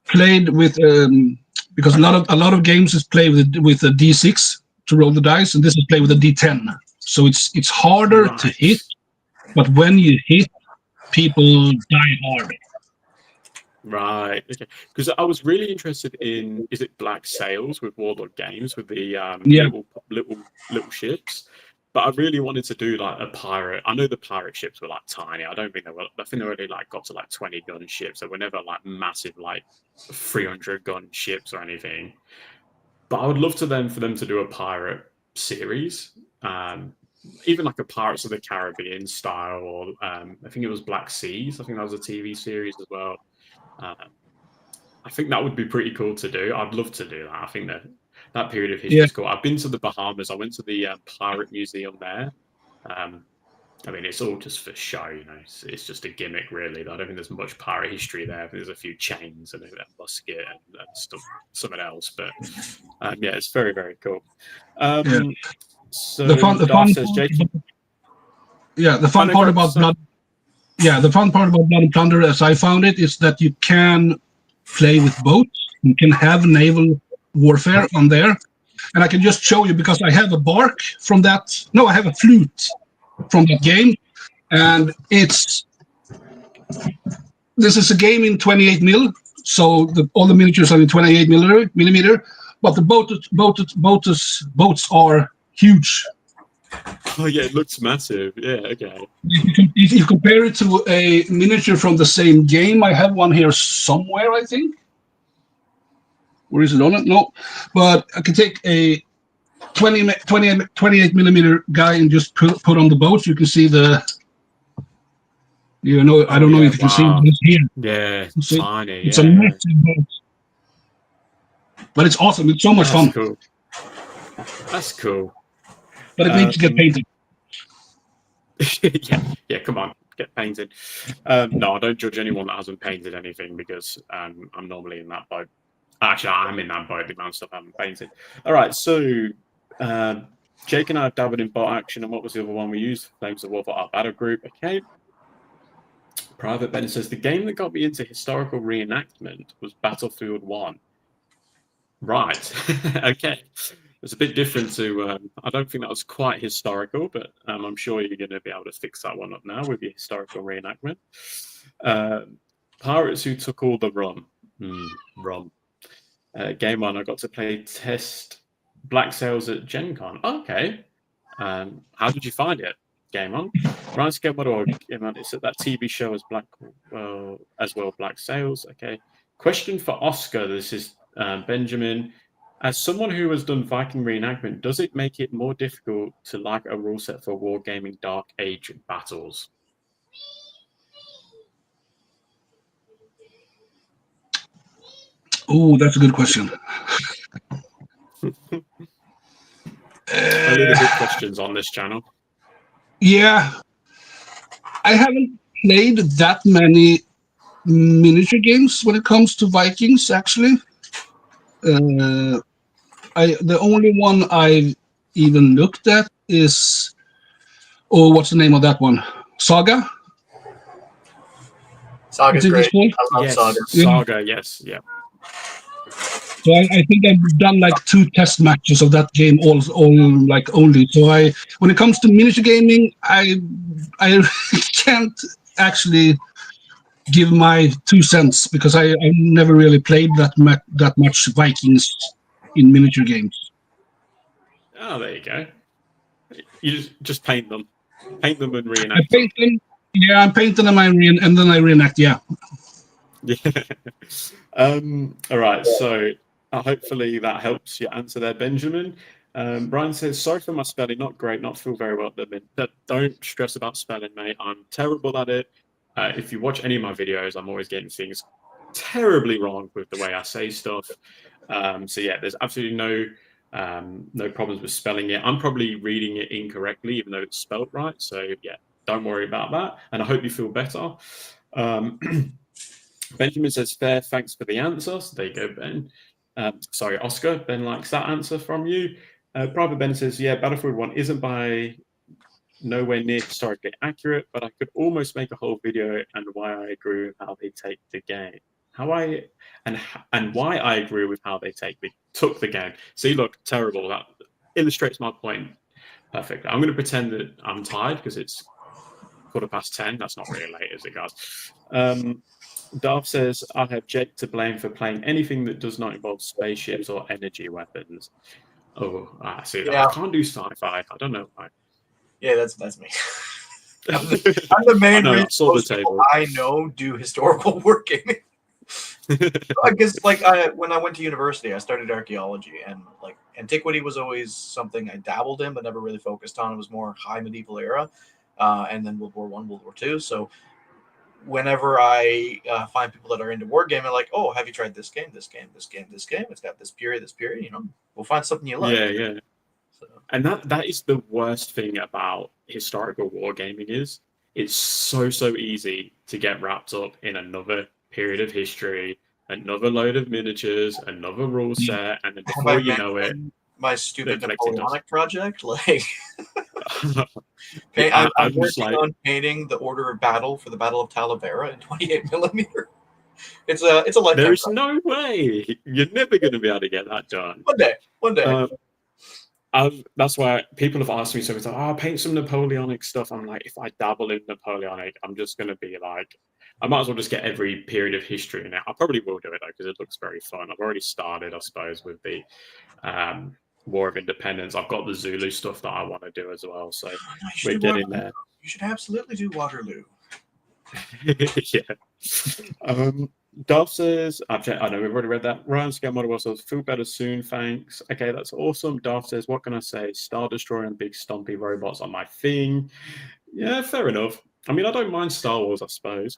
played with because a lot of games is played with a D6 to roll the dice, and this is played with a D10. So it's harder to hit, but when you hit, people die hard. Right. Okay. Because I was really interested in, is it Black Sails with Warlord Games with the little ships? But I really wanted to do like a pirate. I know the pirate ships were like tiny. I don't think they were. I think they already like got to like 20 gun ships. They were never like massive like 300 gun ships or anything. But I would love for them to do a pirate series, even like a Pirates of the Caribbean style, or I think it was Black Seas. I think that was a TV series as well. I think that would be pretty cool to do. I'd love to do that. I think that period of history is cool. I've been to the Bahamas. I went to the Pirate Museum there. I mean, it's all just for show, you know. It's just a gimmick, really. I don't think there's much pirate history there. There's a few chains and a musket and stuff, something else. But yeah, it's very, very cool. So the fun says, the fun part about Blood. Yeah, the fun part about Blood and Plunder, as I found it, is that you can play with boats. You can have naval warfare on there. And I can just show you, because I have a bark from that. No, I have a flute from that game. And this is a game in 28 mil. So all the miniatures are in 28 millimeter. But the boats are huge. Oh yeah, it looks massive. Yeah, okay. If you compare it to a miniature from the same game, I have one here somewhere, I think. Where is it on it? No. But I can take a 28 millimeter guy and just put on the boat. You can see the... I don't know if you can see it here. Yeah, so tiny. It's a massive boat. But it's awesome. It's so much fun. Cool. That's cool. But it needs to get painted. yeah, come on, get painted. No, I don't judge anyone that hasn't painted anything, because I'm normally in that boat. Actually, I'm in that boat. The amount of stuff I haven't painted. All right, so Jake and I have dabbled in bot action, and what was the other one we used? Flames of War for our battle group. Okay. Private Ben says, the game that got me into historical reenactment was Battlefield 1. Right. Okay. It's a bit different to, I don't think that was quite historical, but I'm sure you're going to be able to fix that one up now with your historical reenactment. Pirates Who Took All the Rum. Rum. Game on, I got to play test Black Sails at Gen Con. Okay. How did you find it? Game on. Ryan Scale it's at that TV show as Black Sails. Okay. Question for Oscar. This is Benjamin. As someone who has done Viking reenactment, does it make it more difficult to like a rule set for wargaming Dark Age battles? Oh, that's a good question. Only the good questions on this channel. Yeah. I haven't played that many miniature games when it comes to Vikings, actually. The only one I've even looked at is, what's the name of that one? Saga? Saga's great. I love Saga. Saga, yes, yeah. So I think I've done like 2 test matches of that game, all like only. So when it comes to miniature gaming, I can't actually give my 2 cents, because I never really played that much Vikings in miniature games. Oh, there you go. You just paint them and reenact. I paint them. Yeah, I paint them and then I reenact. Yeah. Yeah. All right. So hopefully that helps you answer there, Benjamin. Brian says, sorry for my spelling, not great, not feel very well at the minute. Don't stress about spelling, mate. I'm terrible at it. If you watch any of my videos, I'm always getting things terribly wrong with the way I say stuff. So yeah, there's absolutely no problems with spelling it. I'm probably reading it incorrectly, even though it's spelled right. So yeah, don't worry about that. And I hope you feel better. Benjamin says, fair, thanks for the answer. So there you go, Ben. Sorry, Oscar. Ben likes that answer from you. Private Ben says, yeah, Battlefield 1 isn't by nowhere near historically accurate, but I could almost make a whole video and why I agree with how they take the game. Why I agree with how they took the game. See, look, terrible. That illustrates my point. Perfect. I'm going to pretend that I'm tired because it's 10:15. That's not really late, is it, guys? Darth says, I have Jake to blame for playing anything that does not involve spaceships or energy weapons. Oh, I see that. Yeah. I can't do sci-fi. I don't know why. Yeah, that's me. I'm the main reason most people I know do historical wargaming. I guess when I went to university, I studied archaeology, and like antiquity was always something I dabbled in but never really focused on. It was more high medieval era, and then World War I, World War II. So whenever I find people that are into wargaming, like, oh, have you tried this game? This game? It's got this period. You know, we'll find something you like. Yeah. So. And that is the worst thing about historical wargaming is it's so easy to get wrapped up in another period of history, another load of miniatures, another rule set, and then before you know it, my stupid Napoleonic project, like. I'm working on painting the order of battle for the Battle of Talavera in 28mm. It's a lifetime. There's no way you're never going to be able to get that done. One day. That's why people have asked me so much. Oh, paint some Napoleonic stuff. I'm like, if I dabble in Napoleonic, I'm just going to be like, I might as well just get every period of history in it. I probably will do it though because it looks very fun. I've already started, I suppose, with the War of Independence. I've got the Zulu stuff that I want to do as well. So we're getting there. You should absolutely do Waterloo. Yeah. Dolph says, I know we've already read that. Ryan Scale Model says, feel better soon, thanks. Okay, that's awesome. Dolph says, what can I say? Star Destroyer and big stompy robots are my thing. Yeah, fair enough. I mean, I don't mind Star Wars, I suppose.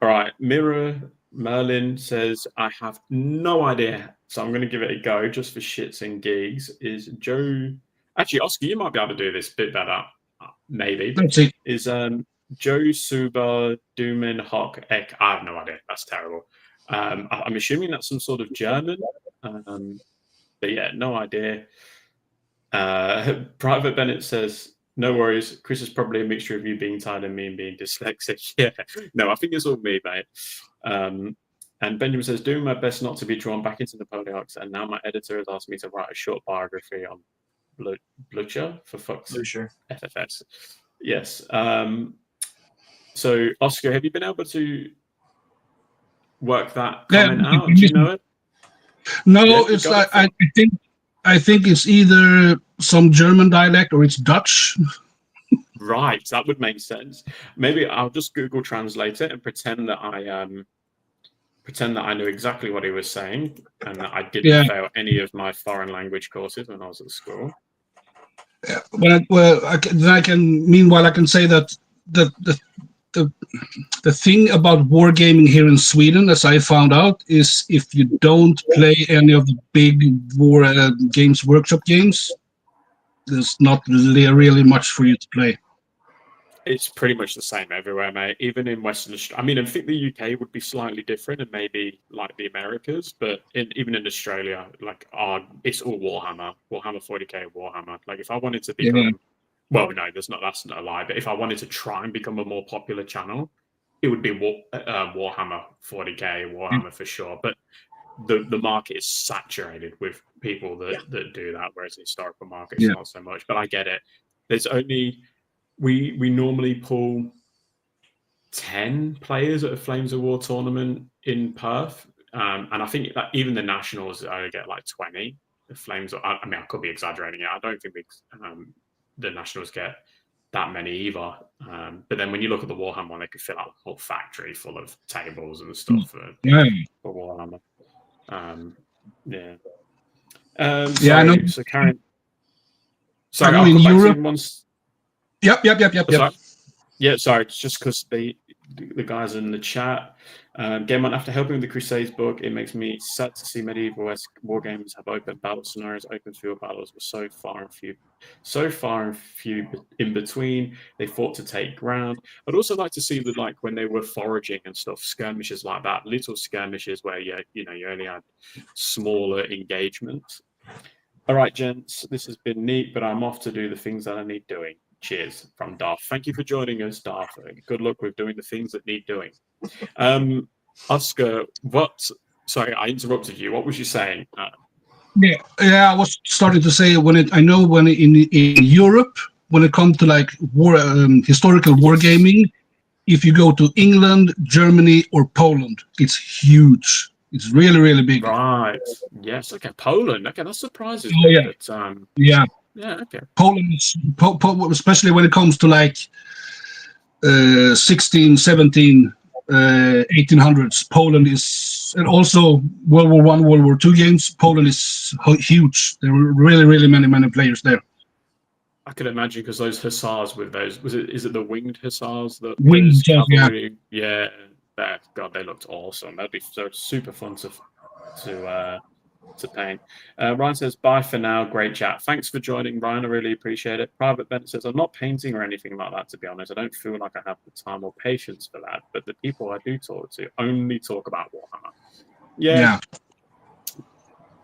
All right, Mirror Merlin says, I have no idea, so I'm going to give it a go just for shits and gigs. Is Joe... Actually, Oscar, you might be able to do this a bit better. Maybe. Let's see. Is Joe Suba Duman Hock Ek? I have no idea. That's terrible. I'm assuming that's some sort of German. But yeah, no idea. Private Bennett says, no worries. Chris is probably a mixture of you being tired and me being dyslexic. Yeah. No, I think it's all me, mate. And Benjamin says, doing my best not to be drawn back into Napoleonics, and now my editor has asked me to write a short biography on Blucher for fuck's FFS. Yes. So, Oscar, have you been able to work that comment out? Do you know it? No, yeah, it's like I think it's either some German dialect or it's Dutch. Right, that would make sense. Maybe I'll just Google Translate it and pretend that I knew exactly what he was saying and that I didn't fail any of my foreign language courses when I was at school. Yeah, meanwhile I can say that the thing about wargaming here in Sweden, as I found out, is if you don't play any of the big war games workshop games, there's not really much for you to play. It's pretty much the same everywhere, mate. Even in Western Australia. I mean, I think the UK would be slightly different and maybe like the Americas, but even in Australia, like it's all Warhammer 40k Warhammer. Like if I wanted to become, well, no, that's not a lie. But if I wanted to try and become a more popular channel, it would be Warhammer 40k Warhammer for sure. But the market is saturated with people that do that, whereas the historical market is not so much. But I get it. There's only we normally pull 10 players at a Flames of War tournament in Perth, and I think that even the nationals only get like 20. The Flames, I mean, I could be exaggerating it. I don't think the nationals get that many either. But then when you look at the Warhammer one, they could fill out a whole factory full of tables and stuff for Warhammer. Yeah, I know. So Karen, I sorry, know I'll in come back to you Europe. in once. Yep. Sorry. Yeah, sorry, it's just because the guys in the chat. Game on, after helping with the Crusades book, it makes me sad to see medieval war games have open battle scenarios. Open field battles were so far and few in between. They fought to take ground. I'd also like to see that, like when they were foraging and stuff, skirmishes like that, little skirmishes where you only had smaller engagements. All right, gents, this has been neat, but I'm off to do the things that I need doing. Cheers from Darth. Thank you for joining us, Darth. Good luck with doing the things that need doing. Oscar, sorry, I interrupted you. What was you saying? Yeah. I was starting to say I know when in Europe, when it comes to like war, historical wargaming, if you go to England, Germany, or Poland, it's huge. It's really, really big. Right. Yes. Okay. Poland. Okay, that surprises Oh me. yeah, But yeah. yeah. Okay. Poland is, especially when it comes to like 16, 17, 1800s. Poland is, and also World War One, World War Two games. Poland is huge. There were really, really many players there. I could imagine because those hussars with those is it the winged hussars that Winged was hussars, yeah. cavalry? Yeah. God, they looked awesome. That'd be so super fun to paint. Ryan says, bye for now. Great chat. Thanks for joining, Ryan. I really appreciate it. Private Bennett says, I'm not painting or anything like that, to be honest. I don't feel like I have the time or patience for that. But the people I do talk to only talk about Warhammer. Yeah.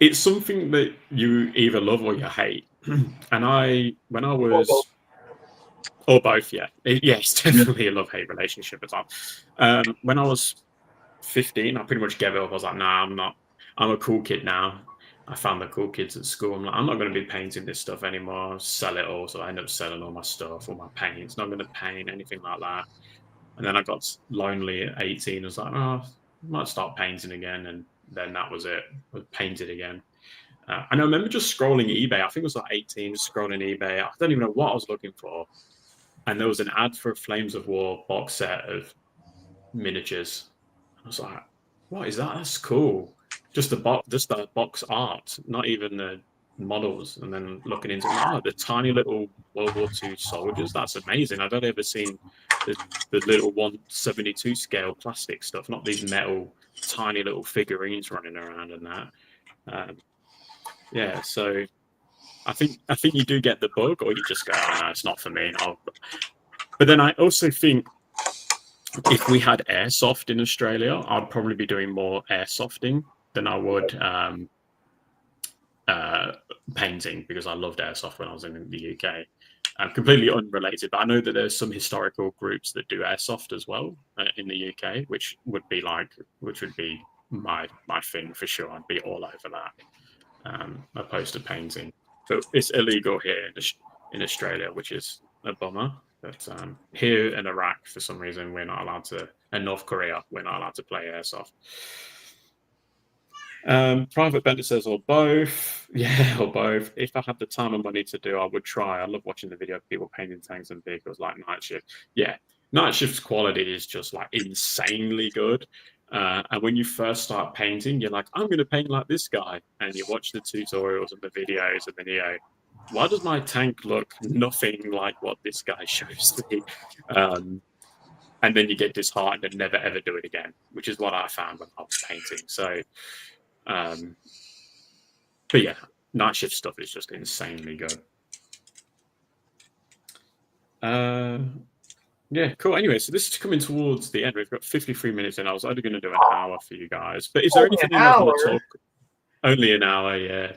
It's something that you either love or you hate. And when I was... Or both, yeah. It's definitely a love-hate relationship as well. When I was 15, I pretty much gave it up. I was like, nah, I'm not. I'm a cool kid now. I found the cool kids at school. I'm not going to be painting this stuff anymore. Sell it all. So I ended up selling all my stuff, all my paints. Not going to paint anything like that. And then I got lonely at 18. I was like, oh, I might start painting again. And then that was it. I painted again. And I remember just scrolling eBay. I think it was like 18, just scrolling eBay. I don't even know what I was looking for. And there was an ad for a Flames of War box set of miniatures. I was like, what is that? That's cool. Just the box art, not even the models. And then looking into the tiny little World War II soldiers. That's amazing. I've only ever seen the little 1/72 scale plastic stuff, not these metal tiny little figurines running around and that. Yeah, so I think you do get the bug, or you just go, oh, no, it's not for me. But then I also think if we had airsoft in Australia, I'd probably be doing more airsofting than I would painting, because I loved airsoft when I was in the UK. Completely unrelated, but I know that there's some historical groups that do airsoft as well in the UK, which would be my thing for sure. I'd be all over that, opposed to painting. But it's illegal here in Australia, which is a bummer. But here in Iraq, for some reason, we're not allowed to, and North Korea, we're not allowed to play airsoft. Private Bender says, or both. Yeah, or both. If I had the time and money to do, I would try. I love watching the video of people painting tanks and vehicles like Night Shift. Yeah, Night Shift's quality is just like insanely good. And when you first start painting, you're like, I'm going to paint like this guy. And you watch the tutorials and the videos, and then you go, why does my tank look nothing like what this guy shows me? And then you get disheartened and never ever do it again, which is what I found when I was painting. So, but yeah, Night Shift stuff is just insanely good. Yeah, cool. Anyway, so this is coming towards the end. We've got 53 minutes in. I was only going to do an hour for you guys. But is there anything you guys want to talk? Only an hour, yeah.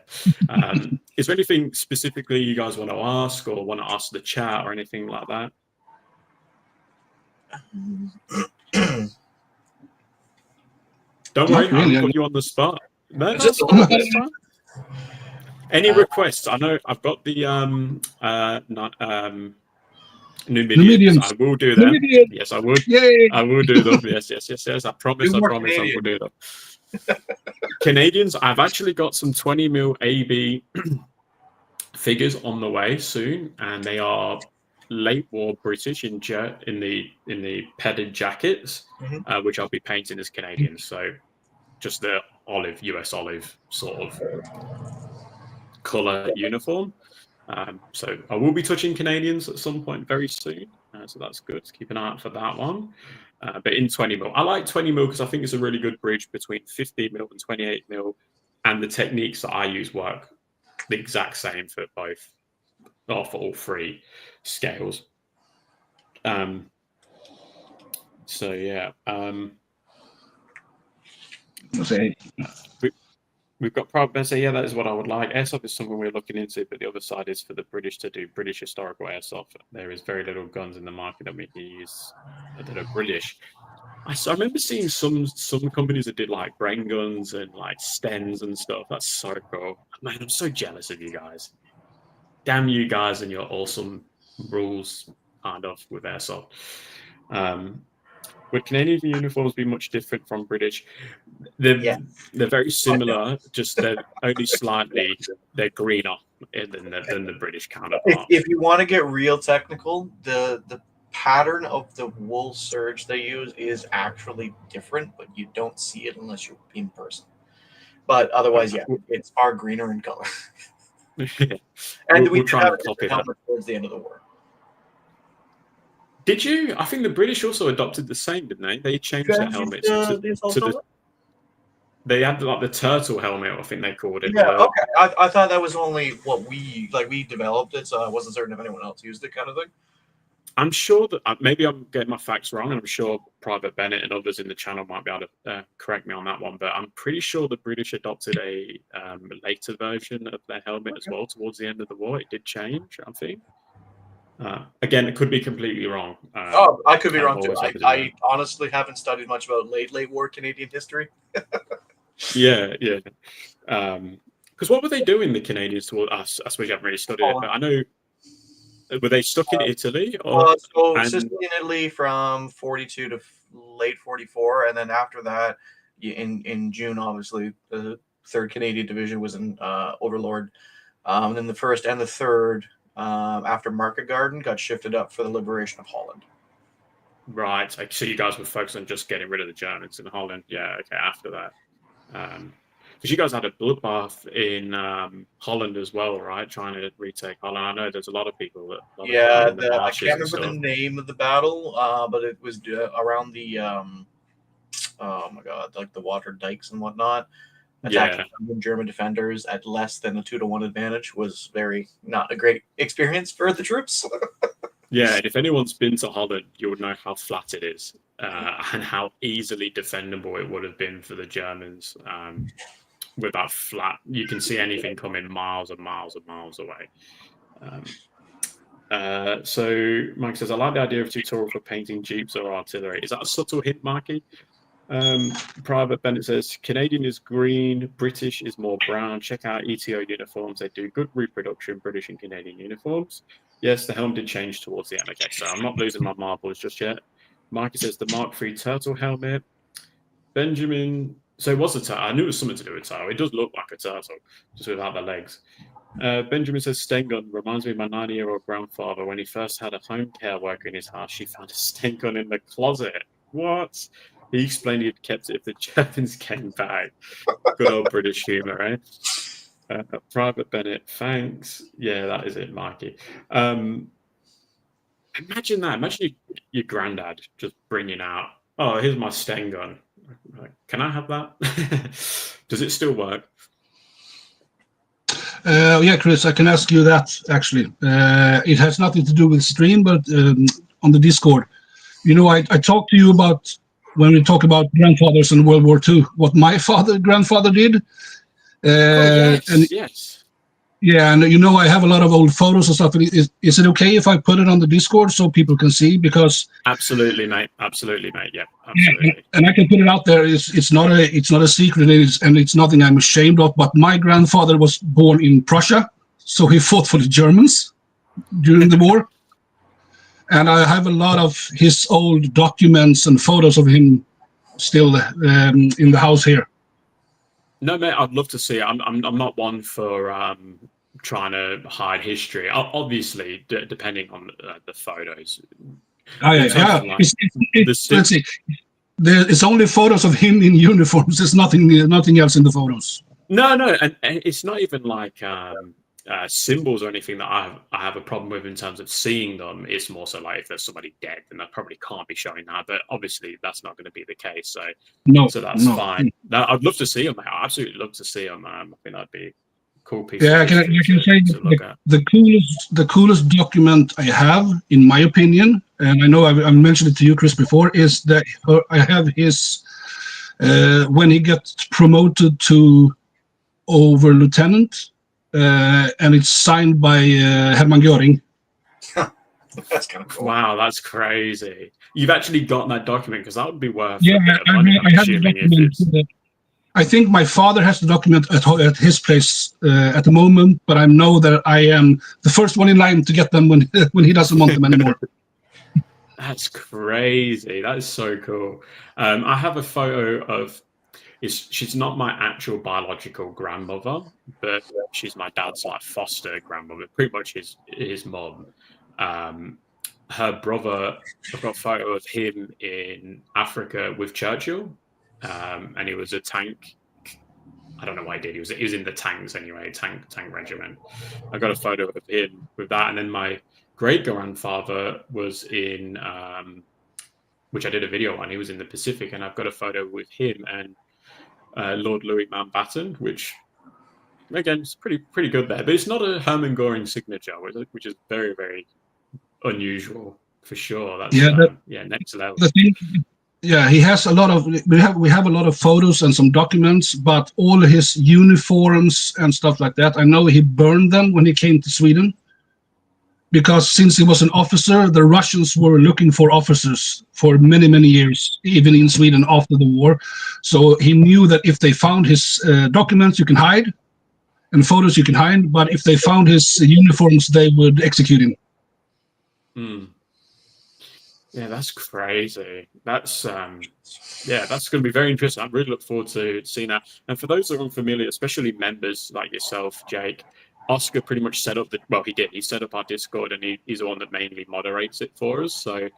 Is there anything specifically you guys want to ask, or want to ask the chat, or anything like that? Don't worry, really. I'll put you on the spot. No, Just that's a little fine. bit. That's fine. Any requests? I know I've got the Numidians. I will do them. Numidians. Yes, I would. Yay. I will do them. Yes. I promise. I promise. I will do them. Canadians. I've actually got some 20 mil AB figures on the way soon, and they are late war British in the padded jackets, which I'll be painting as Canadians. So just the US olive sort of color uniform. So I will be touching Canadians at some point very soon. So that's good. Keep an eye out for that one. But in 20 mil, I like 20 mil because I think it's a really good bridge between 15 mil and 28 mil, and the techniques that I use work the exact same for both, or for all three scales. So yeah. We've got Proud Ben say, yeah, that is what I would like. Airsoft is something we're looking into, but the other side is for the British to do British historical airsoft. There is very little guns in the market that we can use that are British. I remember seeing some companies that did like brain guns and like Stens and stuff. That's so cool. Man, I'm so jealous of you guys. Damn you guys and your awesome rules kind of with airsoft. Would Canadian uniforms be much different from British? They're very similar, just they're only slightly they're greener than the British counterpart. If you want to get real technical, the pattern of the wool serge they use is actually different, but you don't see it unless you're in person. But otherwise, yeah, it's far greener in color. And we try to copy that towards the end of the war. Did you? I think the British also adopted the same, didn't they? They changed their helmets to the. They had like the turtle helmet, I think they called it. Yeah, okay. I thought that was only what we developed it, so I wasn't certain if anyone else used it, kind of thing. I'm sure that maybe I'm getting my facts wrong, and I'm sure Private Bennett and others in the channel might be able to correct me on that one. But I'm pretty sure the British adopted a later version of their helmet as well towards the end of the war. It did change, I think. Again, it could be completely wrong. I could be wrong too. I honestly haven't studied much about late war Canadian history. Yeah. Because what were they doing, the Canadians, toward us? I suppose you haven't really studied it, but I know. Were they stuck in Italy? Sicily and Italy from 42 to late 44, and then after that, in June, obviously, the 3rd Canadian Division was in Overlord. And then the 1st and the 3rd, after Market Garden, got shifted up for the liberation of Holland. Right. So you guys were focused on just getting rid of the Germans in Holland. Yeah. Okay. After that, because you guys had a bloodbath in Holland as well, right? Trying to retake Holland. I know there's a lot of people that. I can't remember the name of the battle, but it was around the oh my god, like the water dikes and whatnot. Attacking German defenders at less than a 2-to-1 advantage was not a great experience for the troops. Yeah, and if anyone's been to Holland, you would know how flat it is and how easily defendable it would have been for the Germans. With that flat, you can see anything coming miles and miles and miles away. So Mike says, I like the idea of a tutorial for painting jeeps or artillery. Is that a subtle hint, Marky? Private Bennett says, Canadian is green, British is more brown. Check out ETO uniforms. They do good reproduction, British and Canadian uniforms. Yes, the helm did change towards the end. Okay, so I'm not losing my marbles just yet. Marky says the Mark III turtle helmet. Benjamin, so it was a turtle. I knew it was something to do with turtle. It does look like a turtle, just without the legs. Benjamin says, Stain gun reminds me of my 90-year-old grandfather. When he first had a home care worker in his house, she found a stain gun in the closet. What? He explained he'd kept it if the Germans came back. Good old British humour, eh? Private Bennett, thanks. Yeah, that is it, Mikey. Imagine that. Imagine your granddad just bringing out, oh, here's my Stain gun. Like, can I have that? Does it still work? Yeah, Chris, I can ask you that, actually. It has nothing to do with stream, but on the Discord. You know, I talked to you about, when we talk about grandfathers in World War II, what my grandfather did. Yes. Yeah, and you know, I have a lot of old photos and stuff. Is it okay if I put it on the Discord so people can see? Because absolutely, mate. Absolutely, mate. Yeah, absolutely. Yeah, and I can put it out there. It's not a secret, and it's nothing I'm ashamed of. But my grandfather was born in Prussia, so he fought for the Germans during the war. And I have a lot of his old documents and photos of him still in the house here. No, mate, I'd love to see it. I'm not one for trying to hide history. Obviously, depending on the photos. Oh, yeah. Like, let's see. It's only photos of him in uniforms. There's nothing else in the photos. No, and it's not even like symbols or anything that I have a problem with in terms of seeing them. It's more so like if there's somebody dead, then I probably can't be showing that. But obviously, that's not going to be the case. No, So that's no. fine. Now, I'd love to see them. I absolutely love to see them. I think that'd be a cool piece Yeah, of I can history say to look at. the coolest document I have, in my opinion, and I know I mentioned it to you, Chris, before, is that I have his when he gets promoted to over lieutenant, and it's signed by Hermann Göring. That's kind of cool. Wow, that's crazy. You've actually got that document, because that would be worth Yeah, a bit of money, I'm I have the assuming, if document. it's... I think my father has the document at his place at the moment, but I know that I am the first one in line to get them when he doesn't want them anymore. That's crazy. That is so cool. I have a photo of... She's not my actual biological grandmother, but she's my dad's like foster grandmother, pretty much his mum. Her brother, I've got a photo of him in Africa with Churchill, and he was a tank. I don't know what he did. He was in the tanks anyway, tank regiment. I got a photo of him with that, and then my great grandfather was in, which I did a video on. He was in the Pacific, and I've got a photo with him and Lord Louis Mountbatten, which again is pretty good there. But it's not a Hermann Göring signature, which is very, very unusual for sure. That's next level. The thing, yeah, he has a lot of. We have a lot of photos and some documents, but all his uniforms and stuff like that, I know he burned them when he came to Sweden. Because since he was an officer, the Russians were looking for officers for many, many years, even in Sweden after the war. So he knew that if they found his documents, you can hide, and photos you can hide. But if they found his uniforms, they would execute him. Yeah, that's crazy. That's that's going to be very interesting. I really look forward to seeing that. And for those that are unfamiliar, especially members like yourself, Jake, Oscar pretty much set up he did. He set up our Discord, and he's the one that mainly moderates it for us. So,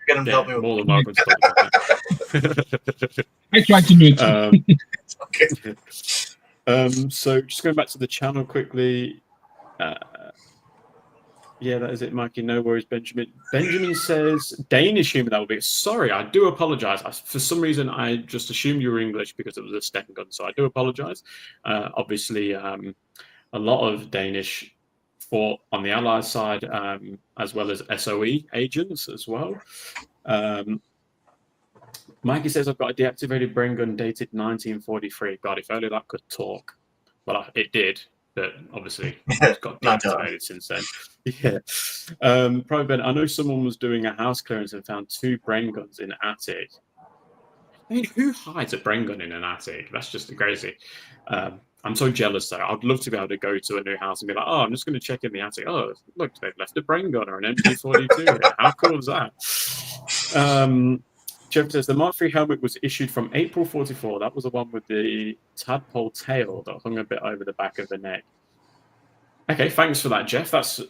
Get him to help me with more than welcome to talk about that. I tried to do it. Okay. So just going back to the channel quickly. Yeah, that is it, Mikey. No worries, Benjamin. Benjamin says Danish humor. That will be. Sorry, I do apologize. For some reason, I just assumed you were English because it was a Sten gun. So I do apologize. Obviously, a lot of Danish fought on the Allied side, as well as SOE agents as well. Mikey says, I've got a deactivated brain gun dated 1943. God, if only that could talk. Well, it did. But obviously, it's got deactivated since then. Yeah. Private Ben, I know someone was doing a house clearance and found 2 brain guns in an attic. I mean, who hides a brain gun in an attic? That's just crazy. I'm so jealous, though. I'd love to be able to go to a new house and be like, oh, I'm just going to check in the attic. Oh, look, they've left a brain gun or an MP42 here. How cool is that? Jeff says the Mark III helmet was issued from April 44. That was the one with the tadpole tail that hung a bit over the back of the neck. Okay, thanks for that, Jeff. That's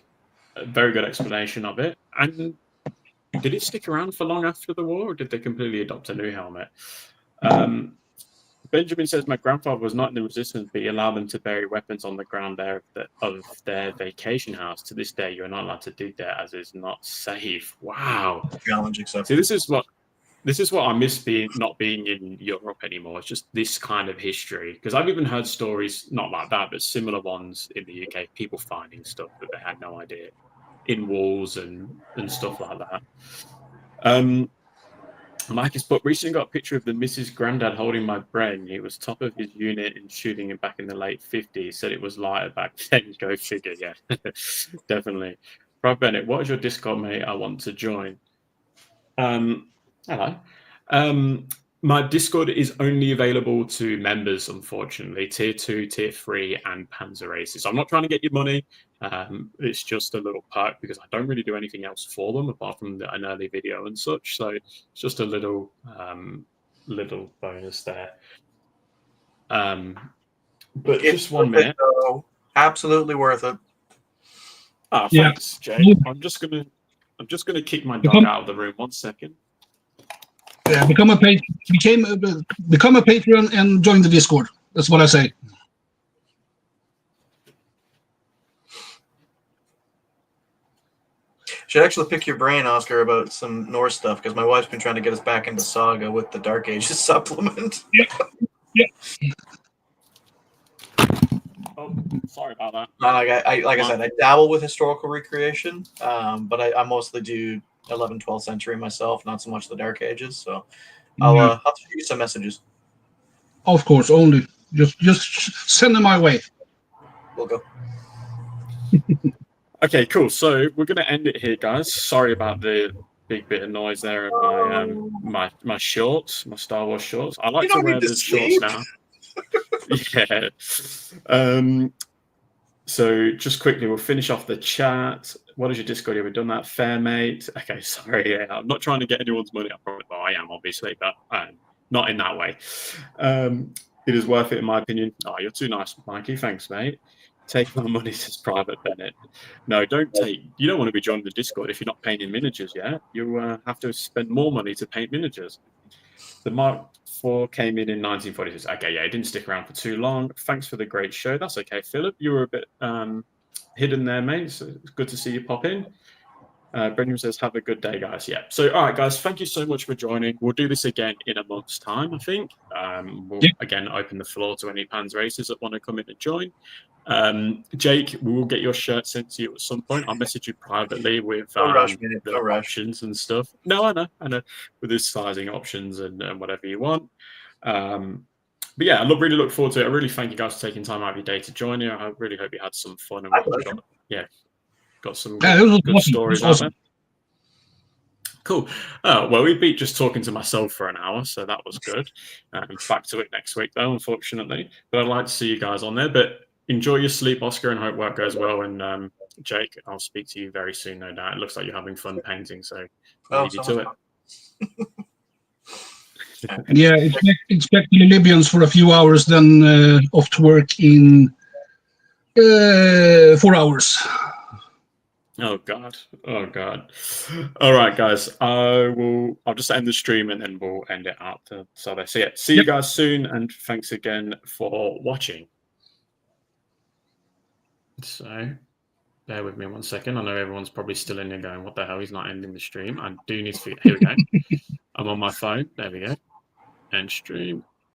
a very good explanation of it. And did it stick around for long after the war, or did they completely adopt a new helmet? Benjamin says, my grandfather was not in the resistance, but he allowed them to bury weapons on the ground there of their vacation house. To this day, you're not allowed to do that, as it's not safe. Wow. Challenge accepted. See, this is what I miss not being in Europe anymore. It's just this kind of history. Because I've even heard stories, not like that, but similar ones in the UK, people finding stuff that they had no idea in walls and stuff like that. Marcus Buck recently got a picture of the Mrs. Grandad holding my brain. He was top of his unit in shooting him back in the late 50s. Said it was lighter back then. Go figure, yeah. Definitely. Rob Bennett, what is your Discord, mate? I want to join. Hello. My Discord is only available to members, unfortunately. Tier 2, Tier 3, and Panzer races. I'm not trying to get your money. It's just a little perk because I don't really do anything else for them apart from an early video and such. So it's just a little bonus there. But just 1 minute. Absolutely worth it. Oh, thanks, Jay. I'm just gonna kick my dog out of the room. 1 second. Yeah, become a patron and join the Discord. That's what I say. Should actually pick your brain, Oscar, about some Norse stuff because my wife's been trying to get us back into Saga with the Dark Ages supplement. Oh, sorry about that. Like I said, I dabble with historical recreation, but I mostly do 11th, 12th century myself, not so much the Dark Ages. So I'll shoot you some messages. Of course, only just send them my way. We'll go. Okay, cool. So we're gonna end it here, guys. Sorry about the big bit of noise there of my shorts, my Star Wars shorts. I like to wear the shorts now. Yeah. So just quickly, we'll finish off the chat. What is your Discord? Yeah, we've done that. Fair mate. Okay, sorry. Yeah, I'm not trying to get anyone's money. Well, I am obviously, but not in that way. It is worth it, in my opinion. Oh, you're too nice, Mikey. Thanks, mate. Take my money, says Private Bennett. No, don't take. You don't want to be joining the Discord if you're not painting miniatures yet. You have to spend more money to paint miniatures. The Mark IV came in 1946. Okay, yeah, it didn't stick around for too long. Thanks for the great show. That's okay, Philip. You were a bit hidden there, mate. So it's good to see you pop in. Brendan says, have a good day, guys. Yeah. So, all right, guys, thank you so much for joining. We'll do this again in a month's time, I think. We'll again open the floor to any Panzer races that want to come in and join. Jake, we will get your shirt sent to you at some point. I'll message you privately with the options and stuff. No, I know, with the sizing options and whatever you want. But yeah, I really look forward to it. I really thank you guys for taking time out of your day to join here. I really hope you had some fun and got some good stories out there. Cool. Well, we beat just talking to myself for an hour, so that was good. Back to it next week, though, unfortunately. But I'd like to see you guys on there. But enjoy your sleep, Oscar, and hope work goes well. And Jake, I'll speak to you very soon, no doubt. It looks like you're having fun painting, so I'll leave you to it. Yeah, expect the Libyans for a few hours, then off to work in 4 hours. Oh God. All right, guys. I'll just end the stream and then we'll end it out. So yeah, see you guys soon, and thanks again for watching. So bear with me 1 second. I know everyone's probably still in there going, what the hell? He's not ending the stream. I do need to figure. Here we go. I'm on my phone. There we go. End stream.